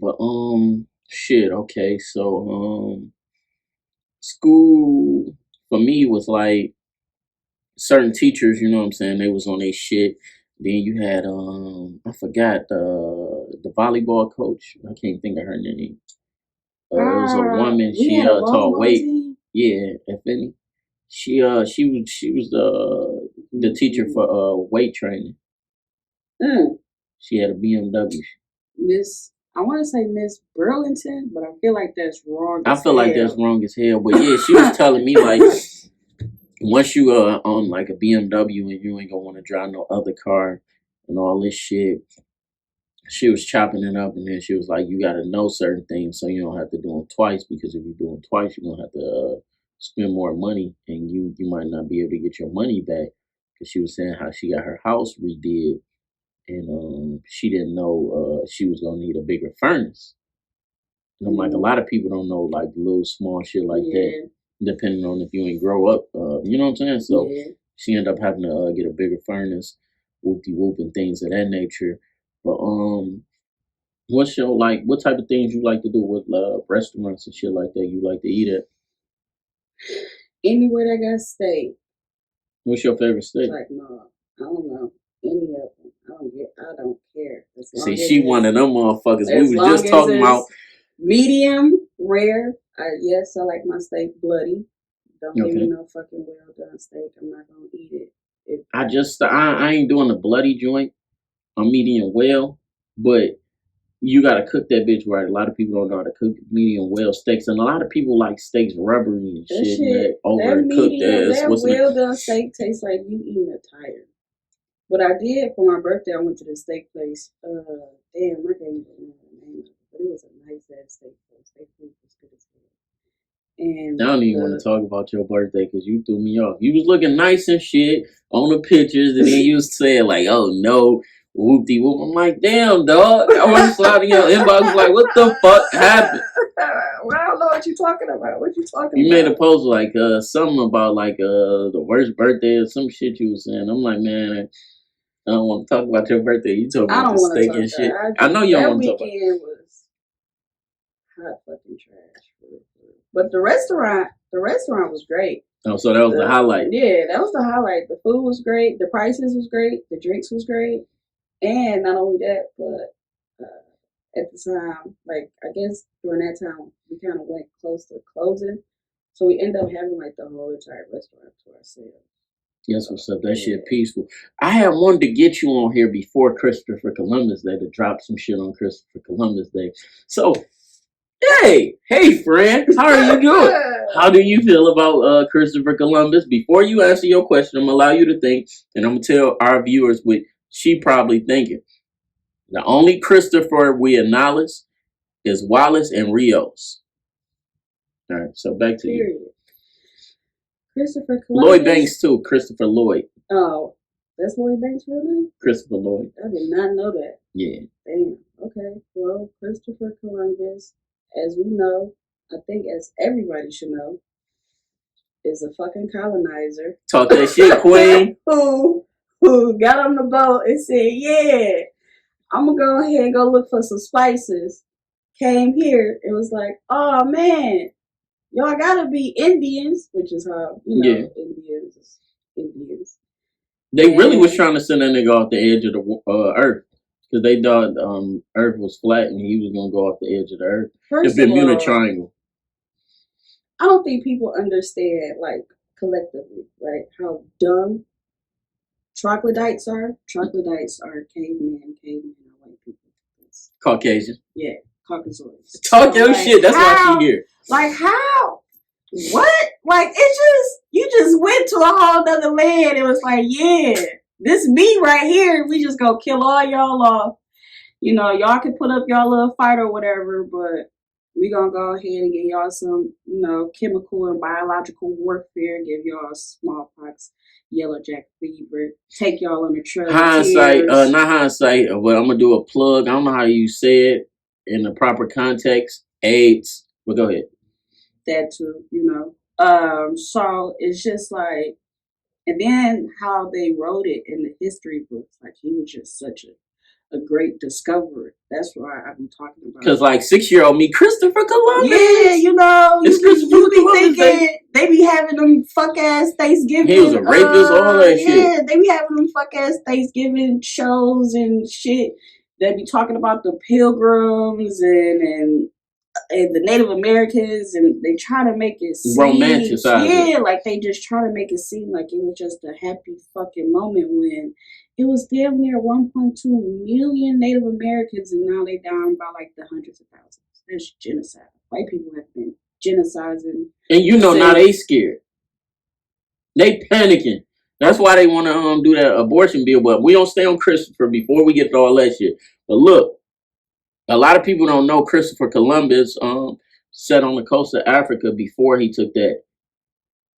But shit. Okay, so school for me was like certain teachers. You know what I'm saying? They was on their shit. Then you had I forgot the volleyball coach. I can't think of her name. It was a woman. We She had a taught volleyball weight. team. Yeah, if any. She was the teacher for weight training. Mm. She had a BMW. Miss, I want to say Miss Burlington, but I feel like that's wrong I as feel like that's hell. wrong as hell. But yeah, she was telling me like once you on like a BMW and you ain't gonna want to drive no other car and all this shit. She was chopping it up and then she was like, you gotta know certain things so you don't have to do them twice because if you do them twice, you're gonna have to spend more money and you might not be able to get your money back. Because she was saying how she got her house redid and she didn't know she was gonna need a bigger furnace. And I'm like, a lot of people don't know like little small shit like that, depending on if you ain't grow up. You know what I'm saying? So she ended up having to get a bigger furnace, whoop de whoop, and things of that nature. But what's your like? What type of things you like to do with restaurants and shit like that? You like to eat at? Anywhere that got steak. What's your favorite It's steak? like, no, I don't know. Any of them. I don't care. As long See, as she one it's, of them motherfuckers. We as was long just as talking about. it's medium, rare. Yes, I like my steak bloody. Don't give me Okay. no fucking well done steak. I'm not gonna eat it. If I ain't doing a bloody joint. I'm medium well, but you gotta cook that bitch right. A lot of people don't know how to cook medium well steaks, and a lot of people like steaks rubbery and that shit, and shit, that that overcooked medium, ass. that What's the name? well done steak tastes like you eating a tire. But I did for my birthday. I went to the steak place. Damn, I can't even remember the name of it, but it was a nice ass steak place. Steak food was good as hell. I And don't even want to talk about your birthday because you threw me off. You was looking nice and shit on the pictures, and then you was saying like, "Oh no, whoop de whoop." I'm like, "Damn, dog." I want to slide in your inbox like, "What the fuck happened?" well, I don't know what you're talking about. What you talking You made a about? post like something about like the worst birthday or some shit you was saying. I'm like, man, I don't want to talk about your birthday. You talking I about don't the want to steak talk and about. shit. I I know just you don't that want to talk about. weekend was hot fucking trash. But the restaurant was great. Oh, so that was the highlight. Yeah, that was the highlight. The food was great. The prices was great. The drinks was great. And not only that, but at the time, like I guess during that time, we kind of went close to closing, so we ended up having like the whole entire restaurant to ourselves. Yes, what's up? That shit peaceful. I had wanted to get you on here before Christopher Columbus Day to drop some shit on Christopher Columbus Day. So, hey, friend, how are you doing? How do you feel about Christopher Columbus? Before you answer your question, I'm gonna allow you to think, and I'm gonna tell our viewers what she probably thinking. The only Christopher we acknowledge is Wallace and Rios. All right, so back to you. Christopher Lloyd Columbus. Banks too. Christopher Lloyd. Oh, that's Lloyd Banks' real name? Christopher Lloyd. I did not know that. Yeah. Damn. Okay. Well, Christopher Columbus, as we know, I think as everybody should know, is a fucking colonizer. Talk that shit, Queen. who got on the boat and said, yeah, I'm going to go ahead and go look for some spices. Came here and was like, oh, man, y'all got to be Indians, which is how, Indians. They really was trying to send that nigga off the edge of the earth. Because they thought Earth was flat and he was going to go off the edge of the earth. The Bermuda Triangle. I don't think people understand, like, collectively, right, how dumb troglodytes are. Troglodytes are cavemen are white people. Caucasian. Yeah, Caucasians. Talk your shit. That's why she here. Like, how? What? Like, you just went to a whole nother land and was like, yeah, this me right here, we just go kill all y'all off. You know, y'all can put up y'all little fight or whatever, but we gonna go ahead and give y'all some, chemical and biological warfare, give y'all smallpox, yellow jack fever, take y'all on a trail. Hindsight, not hindsight, but I'm gonna do a plug. I don't know how you say it in the proper context. AIDS. But go ahead. That too, So it's just like, and then how they wrote it in the history books, like he was just such a great discoverer. That's why I've been talking about. Because like 6-year-old me, Christopher Columbus. Yeah, you know, It's you be thinking they be having them fuck ass Thanksgiving. He was a rapist, all that shit. Yeah, they be having them fuck ass Thanksgiving shows and shit. They be talking about the Pilgrims and the Native Americans, and they try to make it seem romanticize like they just try to make it seem like it was just a happy fucking moment when it was damn near 1.2 million Native Americans, and now they down by like the hundreds of thousands. That's genocide. White people have been genociding, and you know now they scared. They panicking. That's why they want to do that abortion bill. But we don't stay on Christopher before we get to all that shit. But look. A lot of people don't know Christopher Columbus set on the coast of Africa before he took that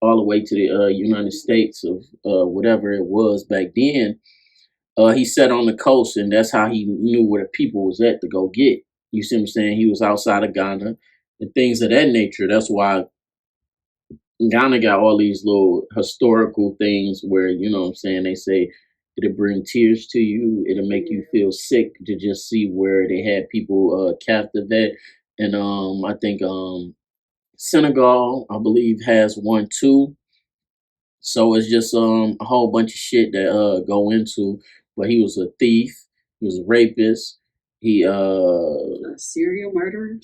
all the way to the United States of whatever it was back then. He set on the coast, and that's how he knew where the people was at to go get. You see what I'm saying? He was outside of Ghana and things of that nature. That's why Ghana got all these little historical things where, you know what I'm saying, they say it'll bring tears to you. It'll make you feel sick to just see where they had people captive at. And I think Senegal, I believe, has one too. So it's just a whole bunch of shit that go into. But he was a thief. He was a rapist. He a serial murderer.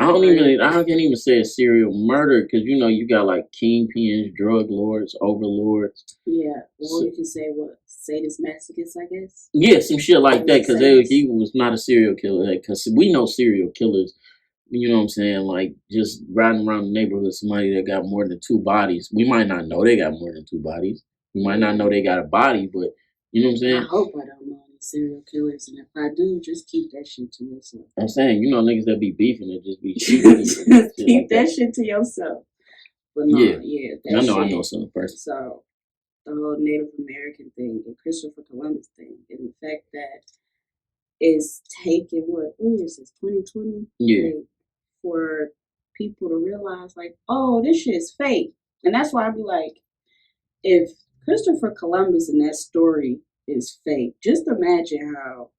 I can't even say a serial murder because you know you got like kingpins, drug lords, overlords. Yeah, or you can say what sadist masochist, I guess. Yeah, some shit like that because he was not a serial killer. Because we know serial killers. You know what I'm saying? Like just riding around the neighborhood, somebody that got more than 2 bodies. We might not know they got more than 2 bodies. We might not know they got a body, but you know what I'm saying? I hope I don't know any serial killers, and if I do, just keep that shit to yourself. I'm saying, you know, niggas that be beefing and just be keep like that shit to yourself. But no, yeah, I know some person. So the whole Native American thing, the Christopher Columbus thing, and the fact that it's taken what year is this? 2020. Yeah. For people to realize, like, oh, this shit is fake, and that's why I be like, if Christopher Columbus in that story is fake, just imagine how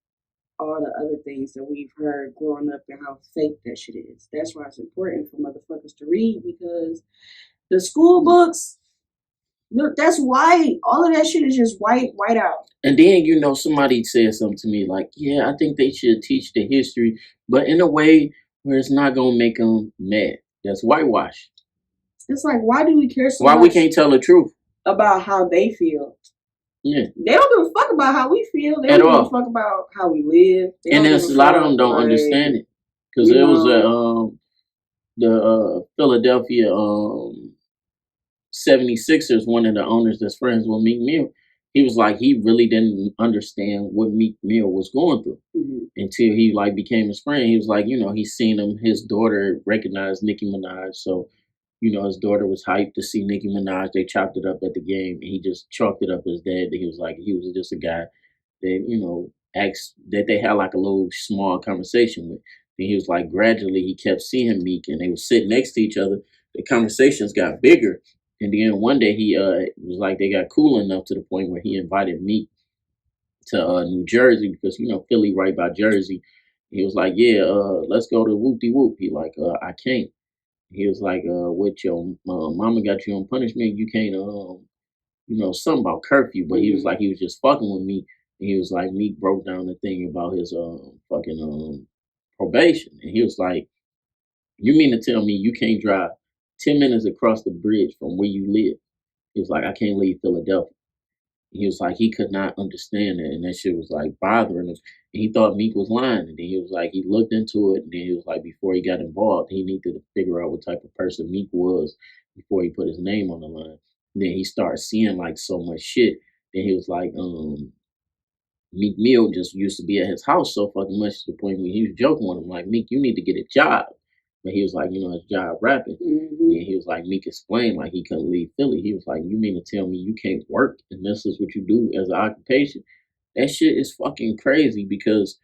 all the other things that we've heard growing up and how fake that shit is. That's why it's important for motherfuckers to read, because the school books, look, that's white. All of that shit is just white out. And then, you know, somebody said something to me like, yeah, I think they should teach the history, but in a way where it's not going to make them mad. That's whitewash. It's like, why do we care so much? Why we can't tell the truth? About how they feel. Yeah. They don't give a fuck about how we feel. They don't give a fuck about how we live. And there's a lot of them don't understand it. Because there was the Philadelphia 76ers, one of the owners that's friends with Meek Mill. He was like, he really didn't understand what Meek Mill was going through until he like became his friend. He was like, you know, he's seen his daughter recognize Nicki Minaj. So, you know, his daughter was hyped to see Nicki Minaj. They chopped it up at the game, and he just chalked it up as dad. He was like, he was just a guy that, you know, asked that they had like a little small conversation with. And he was like, gradually he kept seeing Meek, and they would sit next to each other. The conversations got bigger. And then one day he was like, they got cool enough to the point where he invited Meek to New Jersey, because, you know, Philly right by Jersey. He was like, yeah, let's go to Whoop-de-Whoop. He like, I can't. He was like, what your mama got you on punishment? You can't, you know, something about curfew. But he was like, he was just fucking with me. And he was like, Meek broke down the thing about his fucking probation. And he was like, you mean to tell me you can't drive 10 minutes across the bridge from where you live? He was like, I can't leave Philadelphia. He was like, he could not understand it, and that shit was like bothering him. And he thought Meek was lying, and then he was like, he looked into it, and then he was like, before he got involved, he needed to figure out what type of person Meek was before he put his name on the line. And then he started seeing like so much shit. Then he was like, Meek Mill just used to be at his house so fucking much to the point where he was joking with him like, Meek, you need to get a job. But he was like, you know, his job rapping. And he was like, Meek explained like he couldn't leave Philly. He was like, you mean to tell me you can't work and this is what you do as an occupation? That shit is fucking crazy, because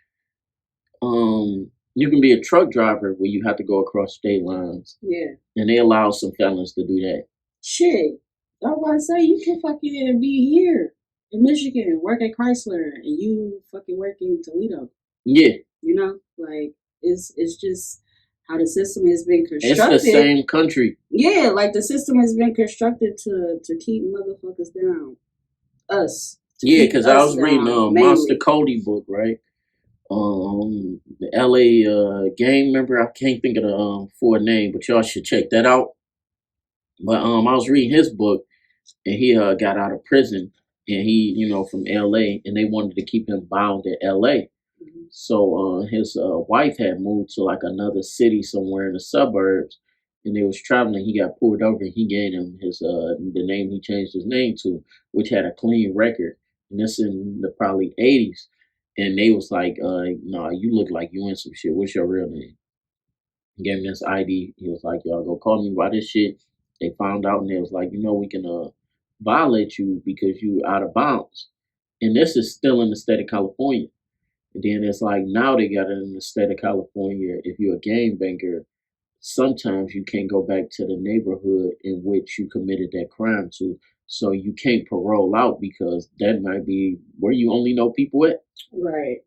you can be a truck driver where you have to go across state lines. Yeah. And they allow some felons to do that. Shit. I was about to say, you can fucking be here. in Michigan, work at Chrysler, and you fucking work in Toledo. Yeah. You know, like it's just how the system has been constructed. It's the same country. Yeah, like the system has been constructed to keep motherfuckers down. Us. Yeah, because I was reading Monster Cody book, right? The LA gang member, I can't think of the full name, but y'all should check that out. But I was reading his book, and he got out of prison, and he, from LA, and they wanted to keep him bound in LA. So his wife had moved to like another city somewhere in the suburbs, and they was traveling. He got pulled over, and he gave him his the name he changed his name to, which had a clean record. And this in the probably 80s. And they was like, nah, you look like you in some shit. What's your real name? He gave me this ID. He was like, y'all go call me by this shit. They found out, and they was like, we can violate you because you out of bounds. And this is still in the state of California. And then it's like now they got it in the state of California. If you're a gangbanger, sometimes you can't go back to the neighborhood in which you committed that crime to. So you can't parole out because that might be where you only know people at. Right.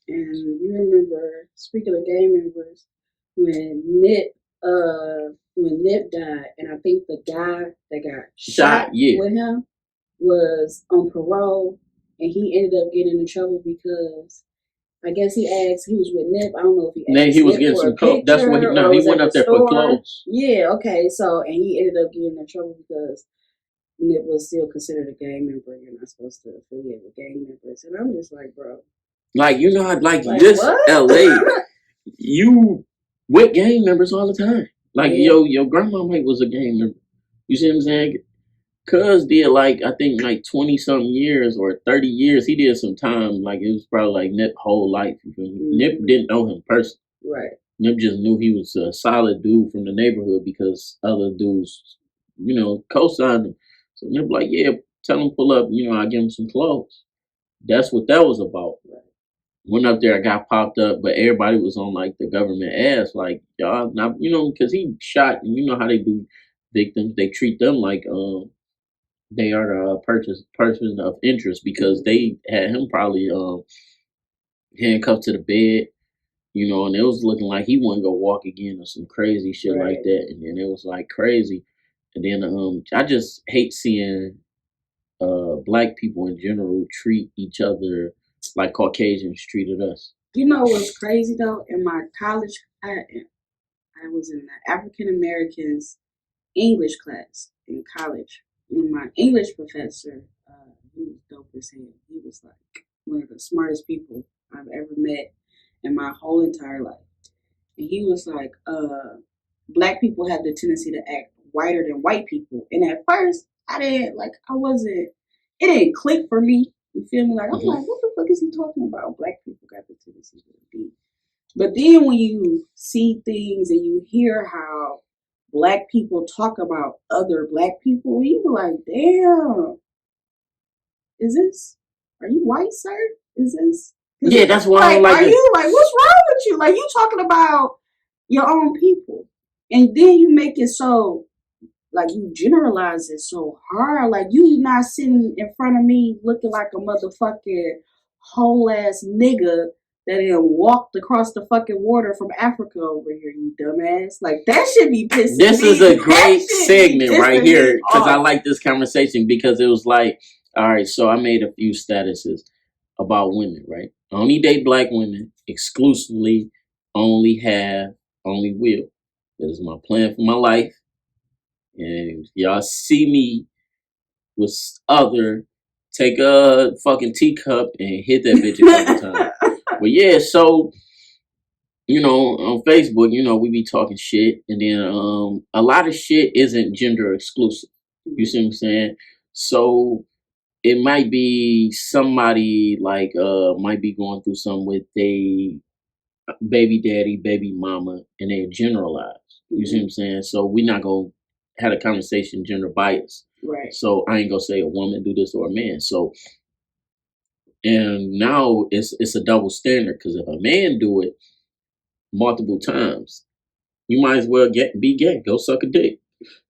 And you remember, speaking of gang members, when Nip died, and I think the guy that got shot with him was on parole, and he ended up getting in trouble because I guess he asked, he was with Nip. I don't know if he asked. He was getting some clothes. That's what he went up there for clothes. Yeah, okay. So, and he ended up getting in trouble because Nip was still considered a gang member. You're not supposed to affiliate with gang members. And I'm just like, bro. Like, this what? LA, you with gang members all the time. Like, your grandma was a gang member. You see what I'm saying? Cuz did I think 20-something years or 30 years. He did some time. Like it was probably like Nip's whole life. Nip didn't know him personally. Right. Nip just knew he was a solid dude from the neighborhood because other dudes, co-signed him. So Nip like, yeah, tell him pull up. I give him some clothes. That's what that was about. Right. Went up there, I got popped up, but everybody was on like the government ass, like y'all, not because he shot, and you know how they do victims. They treat them like they are the person of interest because they had him probably handcuffed to the bed, and it was looking like he wasn't gonna walk again or some crazy shit like that. And then it was like crazy. And then I just hate seeing black people in general treat each other like Caucasians treated us. You know what's crazy though? In my college, I was in the African Americans English class in college. And my English professor, he was dope as hell. He was like one of the smartest people I've ever met in my whole entire life. And he was like, black people have the tendency to act whiter than white people. And at first, it didn't click for me. You feel me? Like, I'm like, what the fuck is he talking about? Black people got the tendency to be. But then when you see things and you hear how black people talk about other black people, you be like, damn, are you white, sir? Yeah, that's why I don't like it. Are you, like, what's wrong with you? Like, you talking about your own people. And then you make it so, like, you generalize it so hard. Like, you not sitting in front of me looking like a motherfucking whole ass nigga that then walked across the fucking water from Africa over here, you dumbass. Like, that should be pissing This is a great segment right here because I like this conversation because it was like, all right, so I made a few statuses about women, right? I only date black women, exclusively, only will. That is my plan for my life. And y'all see me with take a fucking teacup and hit that bitch a couple times. But yeah, so, on Facebook, we be talking shit. And then a lot of shit isn't gender exclusive. You see what I'm saying? So it might be somebody like might be going through something with a baby daddy, baby mama, and they generalize. You see what I'm saying? So we're not gonna have a conversation gender bias. Right. So I ain't gonna say a woman do this or a man. So and now it's a double standard because if a man do it multiple times, you might as well be gay. Go suck a dick.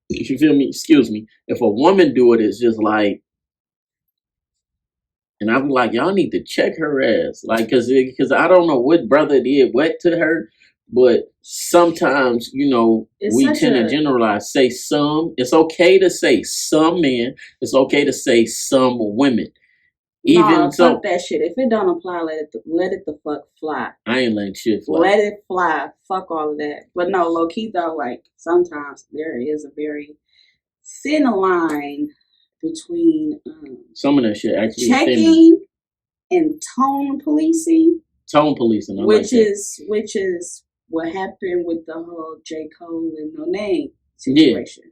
If you feel me, excuse me. If a woman do it, it's just like And I'm like, y'all need to check her ass. Like, cause I don't know what brother did what to her, but sometimes, It's we such tend to a generalize, say some. It's okay to say some men. It's okay to say some women. nah. Even Fuck so, that shit. If it don't apply, let it the fuck fly. I ain't letting shit fly. Let it fly. Fuck all of that. But no, low key though, like sometimes there is a very thin line between Some of that shit actually offend me. checking and tone policing, Tone policing, I which like that. is what happened with the whole J. Cole and NoName Yeah. situation.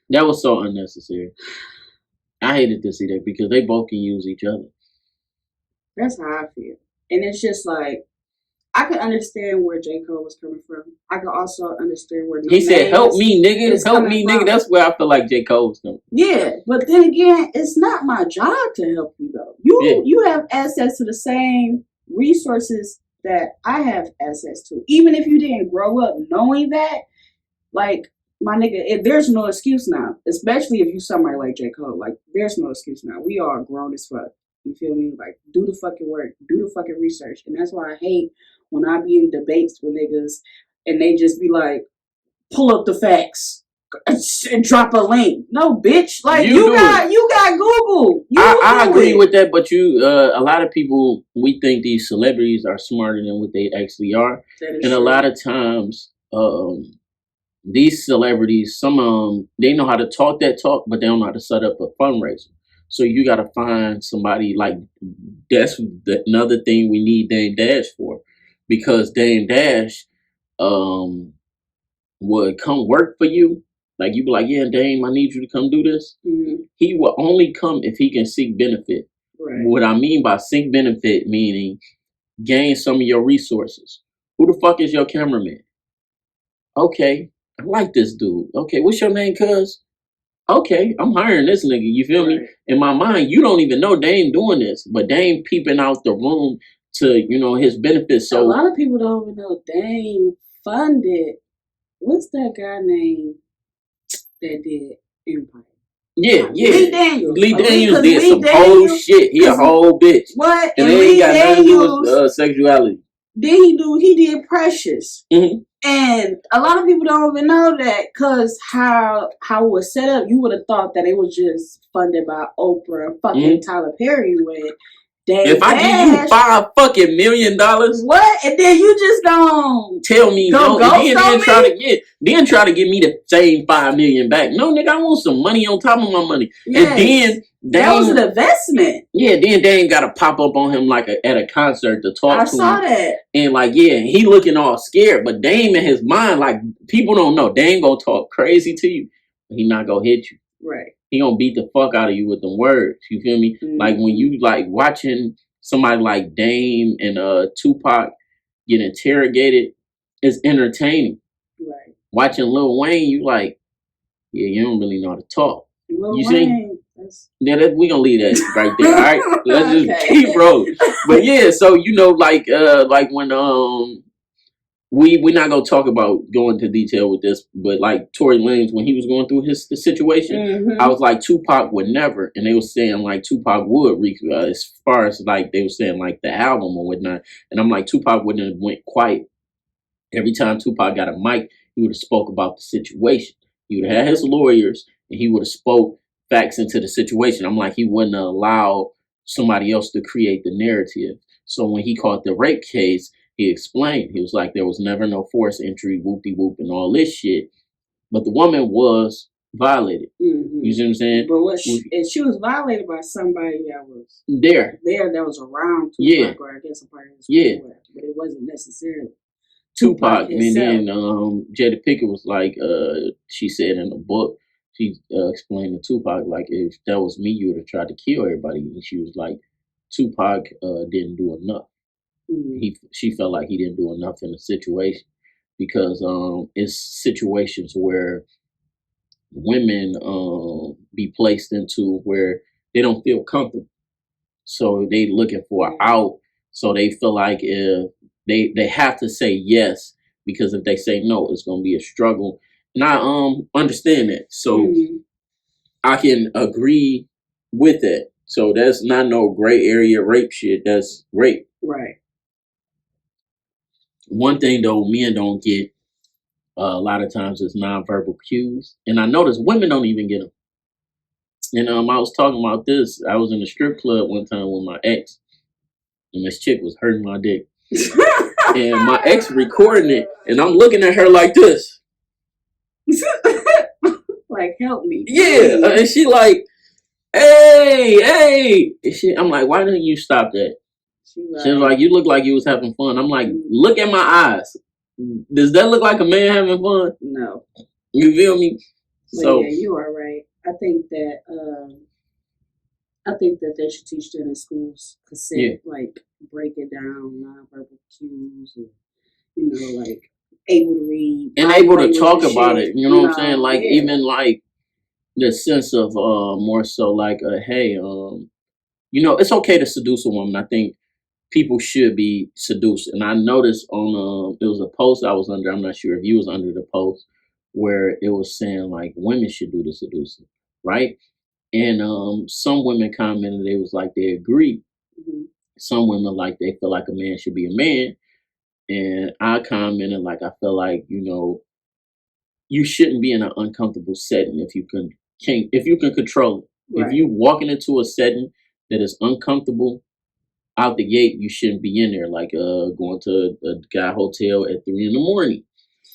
That was so unnecessary. I hated to see that because they both can use each other. That's how I feel. And it's just like, I could understand where J. Cole was coming from. I could also understand where He said, "Help me, nigga. is Help coming me, from. nigga." That's where I feel like J. Cole's coming. Yeah, but then again, it's not my job to help you though. You have access to the same resources that I have access to. Even if you didn't grow up knowing that, like my nigga, there's no excuse now. Especially if you somebody like J. Cole. Like, there's no excuse now. We are grown as fuck. You feel me? Like, do the fucking work. Do the fucking research. And that's why I hate when I be in debates with niggas and they just be like, pull up the facts and drop a link. No, bitch. Like, you got Google. I agree with that, but a lot of people, we think these celebrities are smarter than what they actually are. And true. A lot of times, these celebrities, some of them, they know how to talk that talk, but they don't know how to set up a fundraiser. So you got to find somebody like, that's another thing we need Dame Dash for, because Dame Dash would come work for you. Like, you be like, yeah, Dame, I need you to come do this. Mm-hmm. He will only come if he can seek benefit. Right. What I mean by seek benefit, meaning gain some of your resources. Who the fuck is your cameraman? Okay, I like this dude. Okay, what's your name, cuz? Okay, I'm hiring this nigga. You feel me? In my mind, you don't even know Dame doing this, but Dame peeping out the room to, his benefits. So a lot of people don't even know Dame funded. What's that guy name that did Empire? Yeah. Lee Daniels. Lee Daniels did some whole shit. He a whole bitch. What? And they ain't got nothing to do with sexuality. He did Precious. Mm-hmm. And a lot of people don't even know that, because how it was set up, you would have thought that it was just funded by Oprah and fucking Tyler Perry with Dame If I give you $5 fucking million, what? And then you just don't tell me then try to give me the same $5 million back. No, nigga, I want some money on top of my money. Yes. And then that was an investment. Yeah, then Dame got to pop up on him like at a concert to talk to him. I saw that. And like, yeah, he looking all scared, but Dame in his mind, like, people don't know. Dame gonna talk crazy to you, but he not gonna hit you. Right. He gonna beat the fuck out of you with them words. You feel me? Mm-hmm. Like, when you like watching somebody like Dame and Tupac get interrogated, it's entertaining. Right. Watching Lil Wayne, you like, yeah, you don't really know how to talk. Lil Wayne. Yeah, we gonna leave that right there. All right, let's just keep rolling. But yeah, so like when we're not gonna talk about going into detail with this, but like Tory Lanez, when he was going through the situation, I was like, Tupac would never, and they were saying like Tupac would reach as far as like they were saying like the album or whatnot, and I'm like, Tupac wouldn't have went quiet. Every time Tupac got a mic, he would have spoke about the situation. He would have had his lawyers, and he would have spoke facts into the situation. I'm like, he wouldn't allow somebody else to create the narrative. So when he caught the rape case, he explained. He was like, there was never no forced entry, whoop-de-whoop, and all this shit. But the woman was violated. Mm-hmm. You see what I'm saying? But she was violated by somebody that was there that was around Tupac, or I guess a part of his with, but it wasn't necessarily Tupac. And then Jada Pinkett was like, she said in the book, she explained to Tupac, like, if that was me, you would have tried to kill everybody. And she was like, Tupac didn't do enough. Mm-hmm. She felt like he didn't do enough in the situation, because it's situations where women be placed into where they don't feel comfortable. So they looking for an out. So they feel like if they have to say yes, because if they say no, it's going to be a struggle. And I understand that. So I can agree with it. So that's not no gray area rape shit. That's rape. Right. One thing though, men don't get a lot of times is nonverbal cues, and I notice women don't even get them. And I was talking about this. I was in a strip club one time with my ex, and this chick was hurting my dick, and my ex recording it, and I'm looking at her like this. Like, help me. Yeah, and she like, hey. And I'm like, why didn't you stop that? She was like, you look like you was having fun. I'm like, look at my eyes. Does that look like a man having fun? No. You feel me? But so yeah, you are right. I think that they should teach that in schools. Consent, like break it down, nonverbal cues, and like able to read and able to talk about it. You know what I'm saying? Like even like the sense of more so like hey, it's okay to seduce a woman. I think people should be seduced. And I noticed on there was a post I was under. I'm not sure if you was under the post where it was saying like women should do the seducing, right? And some women commented they was like they agree. Mm-hmm. Some women like they feel like a man should be a man, and I commented like I feel like you shouldn't be in an uncomfortable setting if you can control it. Right. If you walking into a setting that is uncomfortable out the gate, you shouldn't be in there. Like going to a guy hotel at 3 a.m.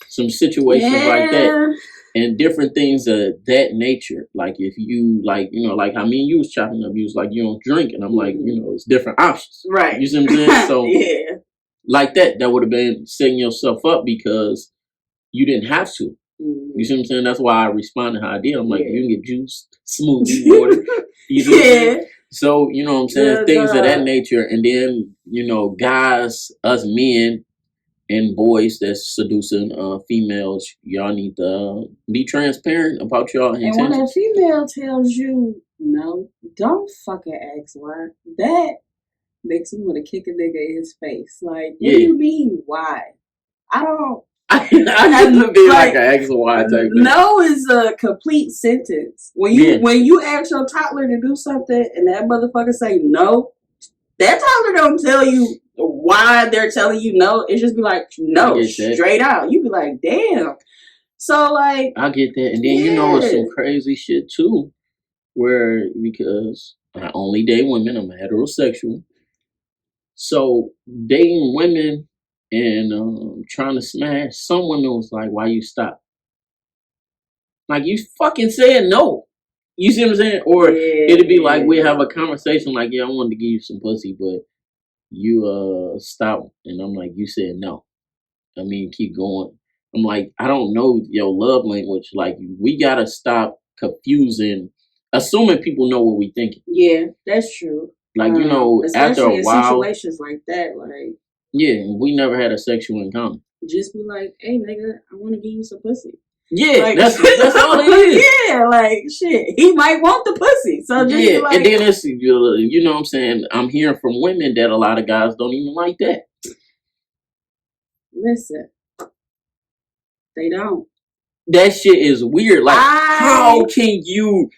Some situations like that, and different things of that nature. Like if you like I mean, you was chopping up. You was like, you don't drink, and I'm like, it's different options. Right. You see what I'm saying? So yeah, like that would have been setting yourself up because you didn't have to. You see what I'm saying? That's why I responded how I did. I'm like, you can get juice, smoothie, water. You see what I'm saying? So, you know what I'm saying? Things of that nature. And then, guys, us men and boys that's seducing females, y'all need to be transparent about y'all intentions. And when a female tells you no, don't fucking ask why. That makes me want to kick a nigga in his face. Like, what do you mean, why? I don't. I have to be like an X and Y type thing. No is a complete sentence. When you ask your toddler to do something and that motherfucker say no, that toddler don't tell you why they're telling you no. It's just be like no, straight out. You be like, damn. So like, I get that, and then it's some crazy shit too, where because I only date women, I'm heterosexual, so dating women. And trying to smash, some women was like, why you stop? Like, you fucking said no. You see what I'm saying? Or it'd be like, we have a conversation like, I wanted to give you some pussy, but you stop. And I'm like, you said no. I mean, keep going. I'm like, I don't know your love language. Like, we gotta stop confusing, assuming people know what we thinking. Yeah, that's true. Like, after a while. Situations like that, like. Yeah, we never had a sexual encounter. Just be like, hey, nigga, I want to give you some pussy. Yeah, like, that's all it is. Yeah, like, shit. He might want the pussy. So just be like. And then it's, you know what I'm saying? I'm hearing from women that a lot of guys don't even like that. Listen. They don't. That shit is weird. Like, how can you?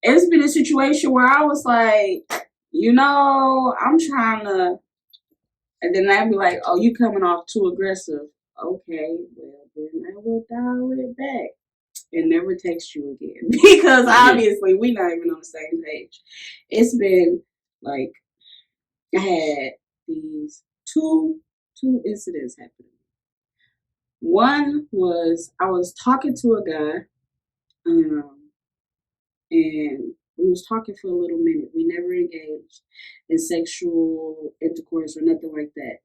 It's been a situation where I was like, I'm trying to. And then I'd be like, oh, you coming off too aggressive. Okay, well, then I will dial it back and never text you again. Because obviously we're not even on the same page. It's been like, I had these two incidents happening. One was, I was talking to a guy, and we was talking for a little minute. We never engaged in sexual intercourse or nothing like that.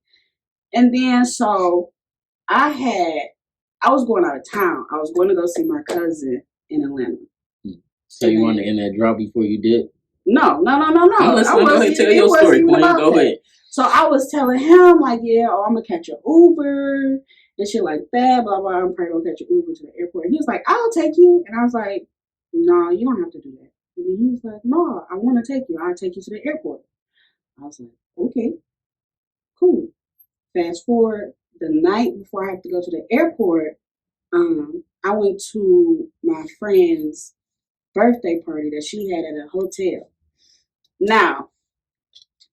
And then so I was going out of town. I was going to go see my cousin in Atlanta. So you wanted to end that drop before you did? No. Go ahead, tell your story. Go ahead. So I was telling him like, I'm gonna catch an Uber and shit like that. Blah blah. I'm probably gonna catch an Uber to the airport. And he was like, I'll take you. And I was like, no, you don't have to do that. And then he was like, no, I want to take you. I'll take you to the airport. I was like, okay, cool. Fast forward, the night before I have to go to the airport, I went to my friend's birthday party that she had at a hotel. Now,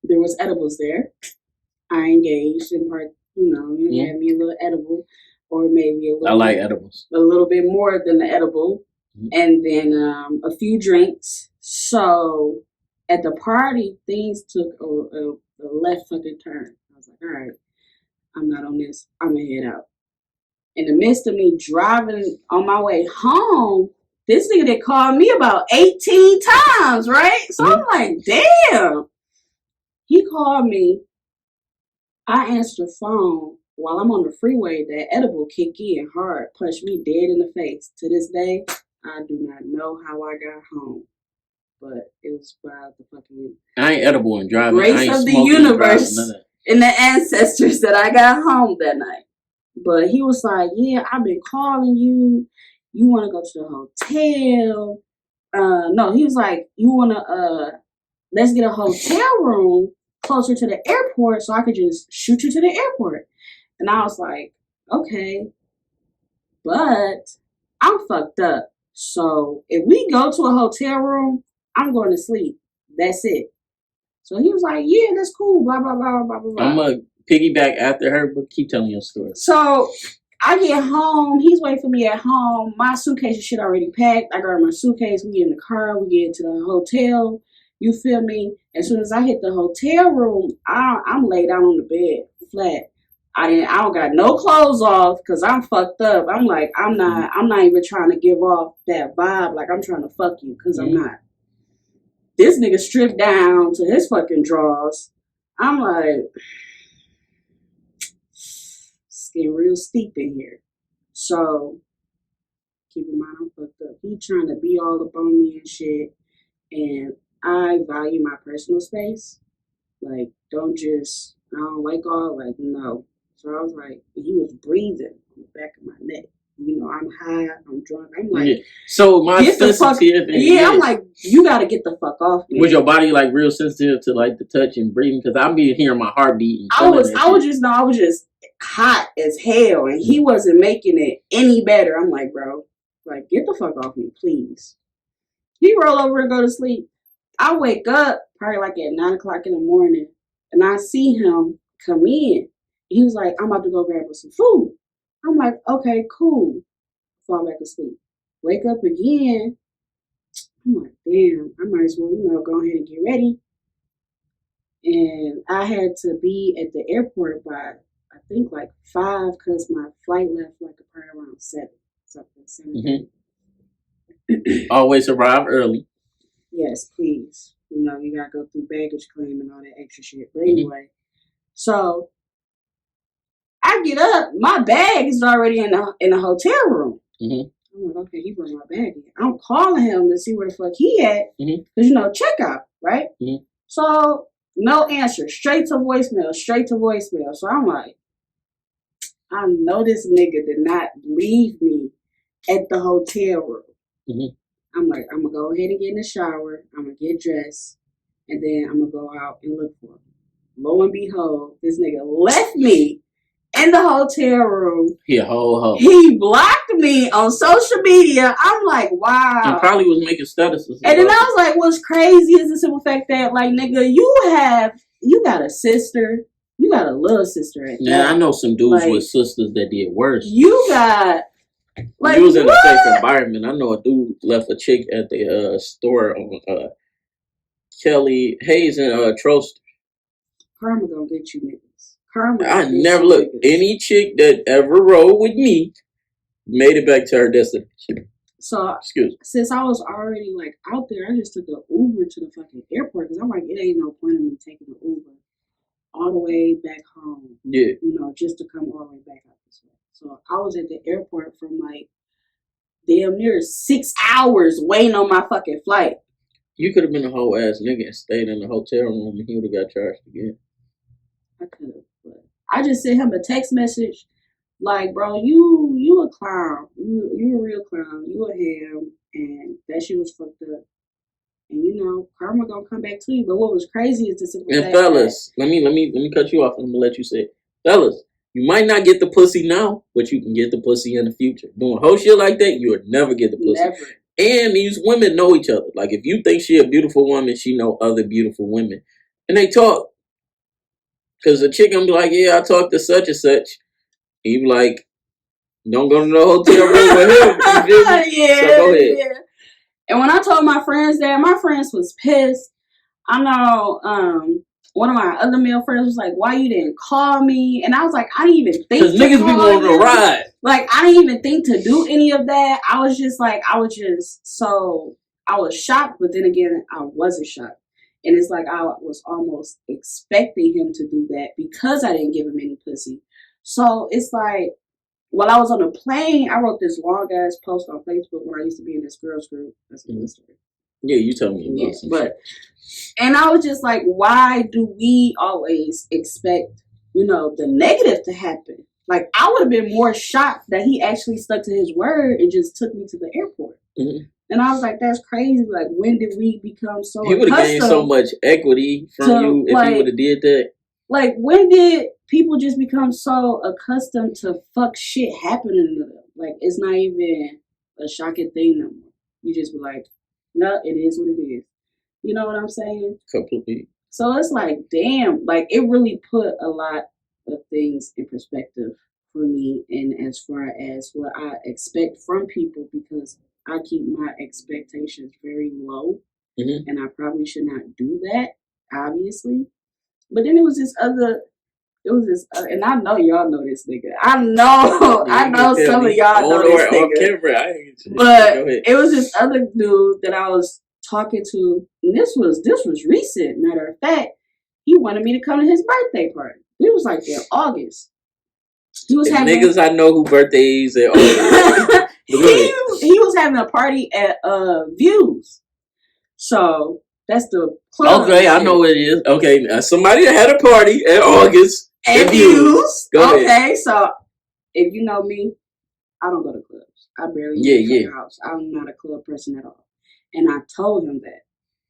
there was edibles there. I engaged in part, had me a little edible, or maybe a little. I like edibles. A little bit more than the edible, and then a few drinks. So at the party, things took a left fucking turn. I was like, all right, I'm not on this. I'm gonna head out. In the midst of me driving on my way home, this nigga that called me about 18 times, right? So I'm like, damn. He called me. I answered the phone while I'm on the freeway. That edible kicked in hard, punched me dead in the face. To this day, I do not know how I got home, but it was by the fucking I ain't edible and driving. grace of the universe and the ancestors that I got home that night. But he was like, yeah, I've been calling you. You want to go to the hotel? No, he was like, you want to, let's get a hotel room closer to the airport so I could just shoot you to the airport. And I was like, okay, but I'm fucked up. So if we go to a hotel room, I'm going to sleep. That's it. So he was like, yeah, that's cool, blah, blah, blah, blah, blah, blah. I'm going to piggyback after her, but keep telling your story. So I get home. He's waiting for me at home. My suitcase and shit already packed. I grab my suitcase. We get in the car. We get into the hotel. You feel me? As soon as I hit the hotel room, I'm laid down on the bed, flat. I don't got no clothes off because I'm fucked up. I'm like, I'm not even trying to give off that vibe. Like I'm trying to fuck you because I'm not. This nigga stripped down to his fucking drawers. I'm like, it's getting real steep in here. So keep in mind I'm fucked up. He trying to be all up on me and shit. And I value my personal space. Like, I don't like all, like, no. So I was like, he was breathing on the back of my neck. You know, I'm high, I'm drunk. I'm like, so my sensitive. I'm like, you got to get the fuck off me. Was your body like real sensitive to like the touch and breathing? Because I'll be hearing my heart beating. I was just hot as hell, and he wasn't making it any better. I'm like, bro, like, get the fuck off me, please. He roll over and go to sleep. I wake up probably like at 9 o'clock in the morning, and I see him come in. He was like, I'm about to go grab us some food. I'm like, okay, cool. Fall back asleep. Wake up again. I'm like, damn, I might as well, go ahead and get ready. And I had to be at the airport by, I think, like 5 because my flight left like probably around 7. Something. Always arrive early. Yes, please. You gotta go through baggage claim and all that extra shit. But anyway, so I get up, my bag is already in the hotel room. I'm like, okay, he brought my bag in. I'm calling him to see where the fuck he at. Because, checkout, right? So, no answer. Straight to voicemail. So I'm like, I know this nigga did not leave me at the hotel room. I'm like, I'm going to go ahead and get in the shower. I'm going to get dressed. And then I'm going to go out and look for him. Lo and behold, this nigga left me in the hotel room. He a whole hoe. He blocked me on social media. I'm like, wow. And probably was making statuses. And then I was like, what's crazy is the simple fact that, like, nigga, you got a sister. You got a little sister at that. Yeah, I know some dudes with sisters that did worse. You got... Like, he was in a safe environment. I know a dude left a chick at the store on Kelly Hayes and Trost. Karma gonna get you niggas. Karma. I never look any chick that ever rode with me made it back to her destination. So since I was already like out there, I just took an Uber to the fucking airport because I'm like, it ain't no point in me taking an Uber all the way back home. Yeah. Just to come all the way back out this way. So I was at the airport from like damn near 6 hours waiting on my fucking flight. You could have been a whole ass nigga and stayed in the hotel room and he would have got charged again. I could have, but I just sent him a text message like, bro, you a clown. You a real clown. You a ham, and that shit was fucked up. And karma gonna come back to you. But what was crazy is the simple fact. And fellas, let me cut you off and I'm gonna let you say it. Fellas, you might not get the pussy now, but you can get the pussy in the future. Doing whole shit like that, you would never get the pussy. Never. And these women know each other. Like, if you think she a beautiful woman, she know other beautiful women. And they talk. Because the chick gonna be like, yeah, I talked to such and such. And you be like, don't go to the hotel room with him. You feel me? Yeah, so go ahead. Yeah. And when I told my friends that, my friends was pissed. I know one of my other male friends was like, why you didn't call me? And I was like, I didn't even think to because niggas be wanting to ride. Like, I didn't even think to do any of that. I was shocked, but then again, I wasn't shocked. And it's like I was almost expecting him to do that because I didn't give him any pussy. So it's like, while I was on the plane, I wrote this long ass post on Facebook when I used to be in this girls group. That's another story. Yeah, you told me about some shit. And I was just like, why do we always expect, the negative to happen? Like, I would have been more shocked that he actually stuck to his word and just took me to the airport. Mm-hmm. And I was like, that's crazy. Like, when did we become so He would have gained so much equity from you if he would have did that. Like, when did people just become so accustomed to fuck shit happening to them? Like, it's not even a shocking thing no more. You just be like, no, it is what it is. You know what I'm saying? Completely. So it's like, damn, like, it really put a lot of things in perspective for me, and as far as what I expect from people, because I keep my expectations very low, and I probably should not do that, obviously. But then it was this, and I know y'all know this nigga. I know some of y'all know this nigga. But it was this other dude that I was talking to, and this was recent. Matter of fact, he wanted me to come to his birthday party. It was like in August. He was having niggas I know who birthdays in August. he was having a party at Views. So that's the club. Okay, I know what it is. Okay, somebody had a party at August at Views. Okay, so if you know me, I don't go to clubs. I barely leave the house. I'm not a club person at all. And I told him that.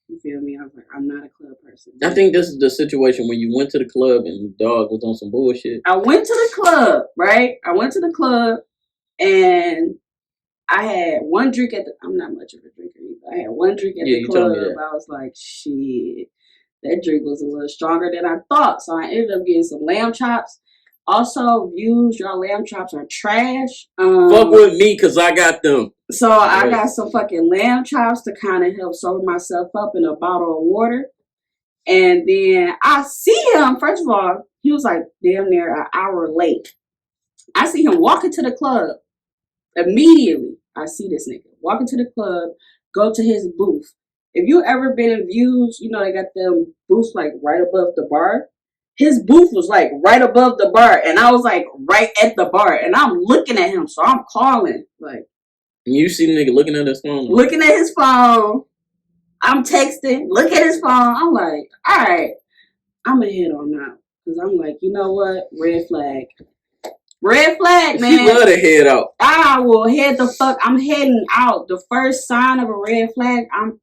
You feel me? I was like, I'm not a club person. I think this is the situation when you went to the club and the dog was on some bullshit. I went to the club, right? I went to the club and I had one drink I'm not much of a drinker either. I had one drink at the club. I was like, shit, that drink was a little stronger than I thought. So I ended up getting some lamb chops. Also, Views, your lamb chops are trash. Fuck with me, because I got them. So I got some fucking lamb chops to kind of help sober myself up in a bottle of water. And then I see him, first of all, he was like damn near an hour late. I see him walking to the club. Immediately, I see this nigga walking to the club, go to his booth. If you ever been in Views, they got them booths like right above the bar. His booth was like right above the bar, and I was like right at the bar, and I'm looking at him, so I'm calling. Like, you see the nigga looking at his phone? Looking at his phone. I'm texting, look at his phone. I'm like, all right, I'm going to head on out. Because I'm like, you know what? Red flag. Red flag, man. She love to head out. I will head the fuck. I'm heading out. The first sign of a red flag, I'm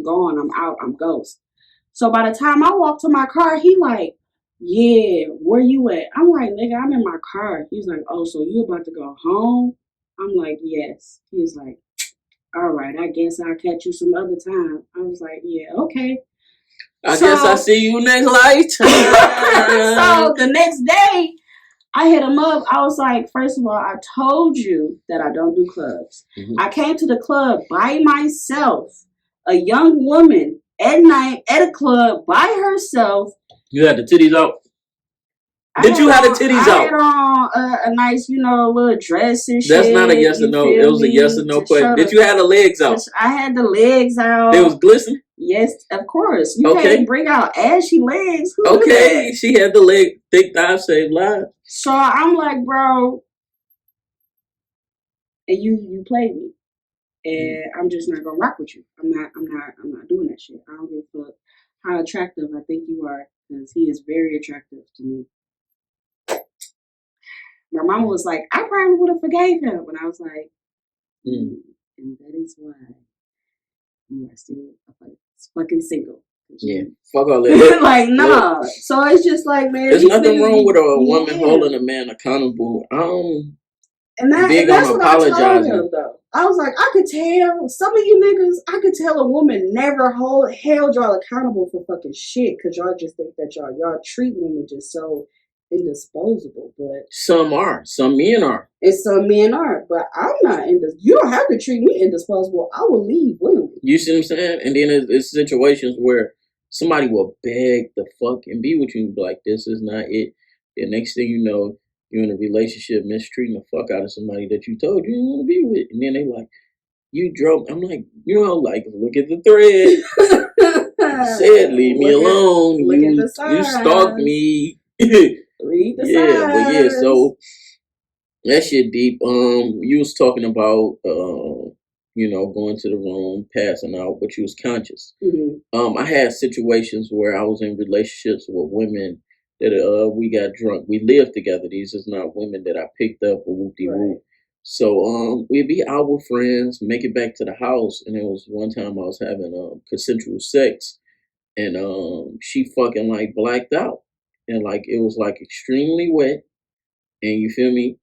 gone. I'm out. I'm ghost. So by the time I walk to my car, he like, yeah, where you at? I'm like, nigga, I'm in my car. He's like, oh, so you about to go home? I'm like, yes. He's like, all right, I guess I'll catch you some other time. I was like, yeah, okay. I guess I'll see you next lifetime. So the next day, I hit him up. I was like, first of all, I told you that I don't do clubs. Mm-hmm. I came to the club by myself, a young woman at night at a club by herself. You had the titties out? Did you have the titties out? I had on a nice, little dress and shit. That's not a yes or no. It was a yes or no question. Did you have the legs out? I had the legs out. They was glistening? Yes, of course. You can't bring out ashy legs. Okay, she had the leg, thick thighs saved lives. So I'm like, bro, and you played me, and I'm just not gonna rock with you. I'm not doing that shit. I don't give a fuck how attractive I think you are, because he is very attractive to me. My mama was like, I probably would have forgave him, and I was like, and that is why you are still fucking single. Yeah, fuck all that. Like, nah. Yeah. So it's just like, man, there's nothing wrong with a woman holding a man accountable. And that's what I told him, though. I was like, I could tell some of you niggas. I could tell a woman never held y'all accountable for fucking shit because y'all just think that y'all treat women just so indisposable. But some men are, and some men are. But I'm not You don't have to treat me indisposable. I will leave willingly. You see what I'm saying? And then it's situations where somebody will beg the fuck and be with you and be like, this is not it. The next thing you know, you're in a relationship mistreating the fuck out of somebody that you told you didn't want to be with. And then they like, you drove. I'm like, like, look at the thread. You said, leave me alone. You stalked me. Read the signs. But yeah, so that shit deep. You was talking about going to the room, passing out, but you was conscious. Mm-hmm. I had situations where I was in relationships with women that we got drunk. We lived together. These is not women that I picked up or whoop-de-whoop. Right. So we'd be out with friends, make it back to the house, and it was one time I was having consensual sex, and she fucking like blacked out, and like it was like extremely wet, and you feel me?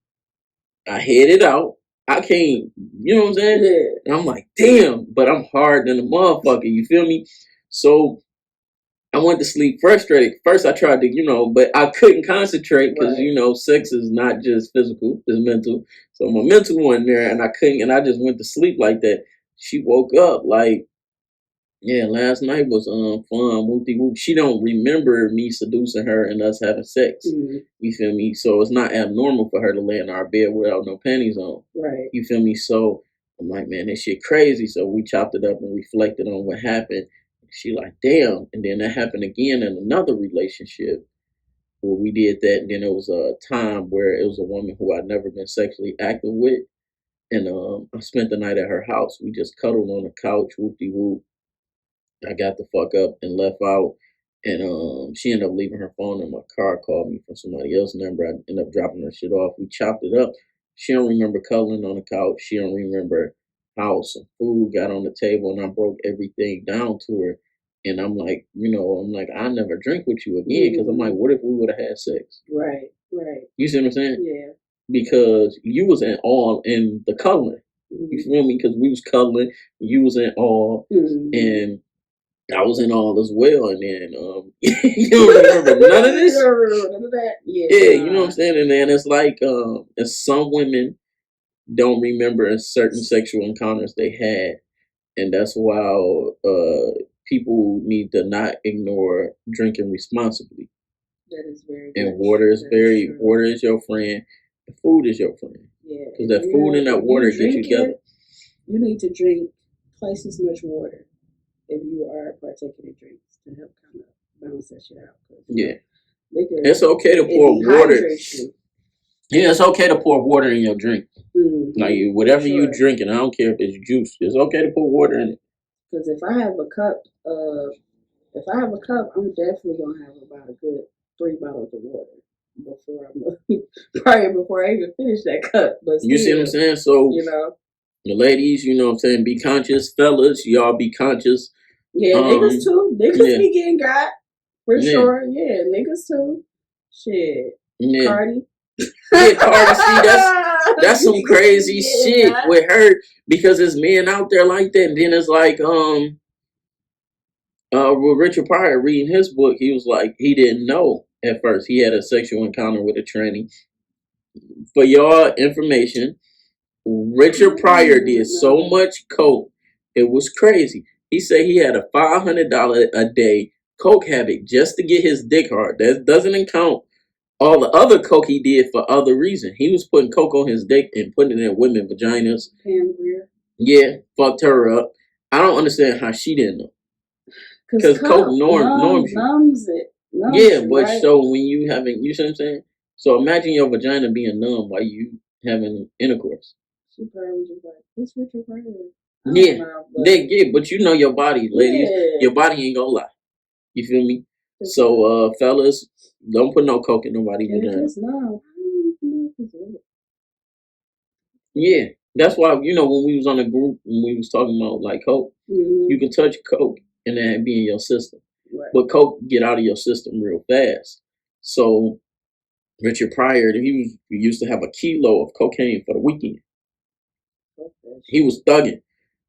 I headed out. I can't, you know what I'm saying? Yeah. And I'm like, damn, but I'm hard than a motherfucker, you feel me? So I went to sleep frustrated. First I tried to, but I couldn't concentrate because, right. Sex is not just physical, it's mental. So my mental went there and I couldn't, and I just went to sleep like that. She woke up like, yeah, last night was fun, whoop-de-whoop. She don't remember me seducing her and us having sex. Mm-hmm. You feel me? So it's not abnormal for her to lay in our bed without no panties on. Right. You feel me? So I'm like, man, this shit crazy. So we chopped it up and reflected on what happened. She like, damn. And then that happened again in another relationship where we did that. And then it was a time where it was a woman who I'd never been sexually active with. And I spent the night at her house. We just cuddled on the couch, whoop-de-whoop. I got the fuck up and left out, and she ended up leaving her phone in my car. Called me from somebody else's number. I ended up dropping her shit off. We chopped it up. She don't remember cuddling on the couch. She don't remember how some food got on the table, and I broke everything down to her. And I'm like, I never drink with you again because I'm like, what if we would have had sex? Right. You see what I'm saying? Yeah. Because you was in the cuddling. Mm-hmm. You feel me? Because we was cuddling, you was in awe, and I was in all as well, and then you don't remember none of this. You don't remember none of that. Yeah, you know what I'm saying. And then it's like, and some women don't remember certain sexual encounters they had, and that's why people need to not ignore drinking responsibly. That is very. And water is water is your friend. Food is your friend. Yeah, because that food and that water get you together. You need to drink twice as much water if you are partaking in drinks to help kind of balance that shit out. Yeah. It's okay to pour water. Yeah, it's okay to pour water in your drink. Mm-hmm. Like whatever you drinking, I don't care if it's juice. It's okay to put water in it. Because if I have a cup, I'm definitely gonna have about a good 3 bottles of water before I even finish that cup. But still, you see what I'm saying? So the ladies, you know what I'm saying, be conscious. Fellas, y'all be conscious. Yeah, niggas too. Niggas be getting got. For sure. Yeah, niggas too. Shit. Yeah. Cardi. Yeah, Cardi, see, that's some crazy shit with her because there's men out there like that. And then it's like, with Richard Pryor reading his book, he was like, he didn't know at first. He had a sexual encounter with a tranny. For y'all information, Richard Pryor did so much coke, it was crazy. He said he had a $500 a day coke habit just to get his dick hard. That doesn't count all the other coke he did for other reasons. He was putting coke on his dick and putting it in women's vaginas. Yeah, fucked her up. I don't understand how she didn't know. Because coke norms you. Numbs it. But so when you having, you see what I'm saying? So imagine your vagina being numb while you having intercourse. She probably was just like, it's Richard Pryor. But you know your body, ladies. Yeah. Your body ain't gonna lie. You feel me? So, fellas, don't put no coke in nobody's vagina. Yeah, that's why, when we was on a group, when we was talking about like coke, you can touch coke and then be in your system. Right. But coke get out of your system real fast. So Richard Pryor, he used to have a kilo of cocaine for the weekend. He was thugging.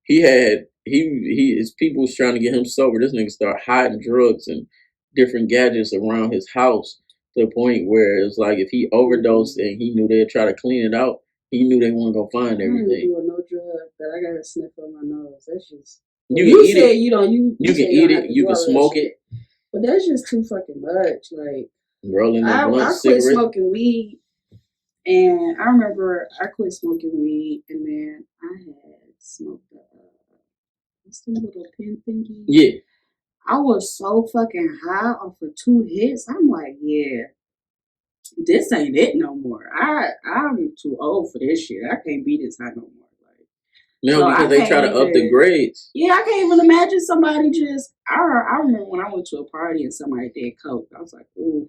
His people was trying to get him sober. This nigga started hiding drugs and different gadgets around his house to the point where it's like if he overdosed and he knew they'd try to clean it out, he knew they weren't gonna find everything. I ain't doing no drug, but I got a sniff on my nose. That's just you said you don't you can eat it, you can smoke it, but that's just too fucking much. Like rolling the blunt, I quit smoking weed, and I remember I quit smoking weed, and then I had smoked what's the little pin thingy? Yeah. I was so fucking high off of 2 hits. I'm like, yeah, this ain't it no more. I'm too old for this shit. I can't be this high no more. Like, no, so because they try to up the grades. Yeah, I can't even imagine somebody just. I remember when I went to a party and somebody did coke. I was like, ooh.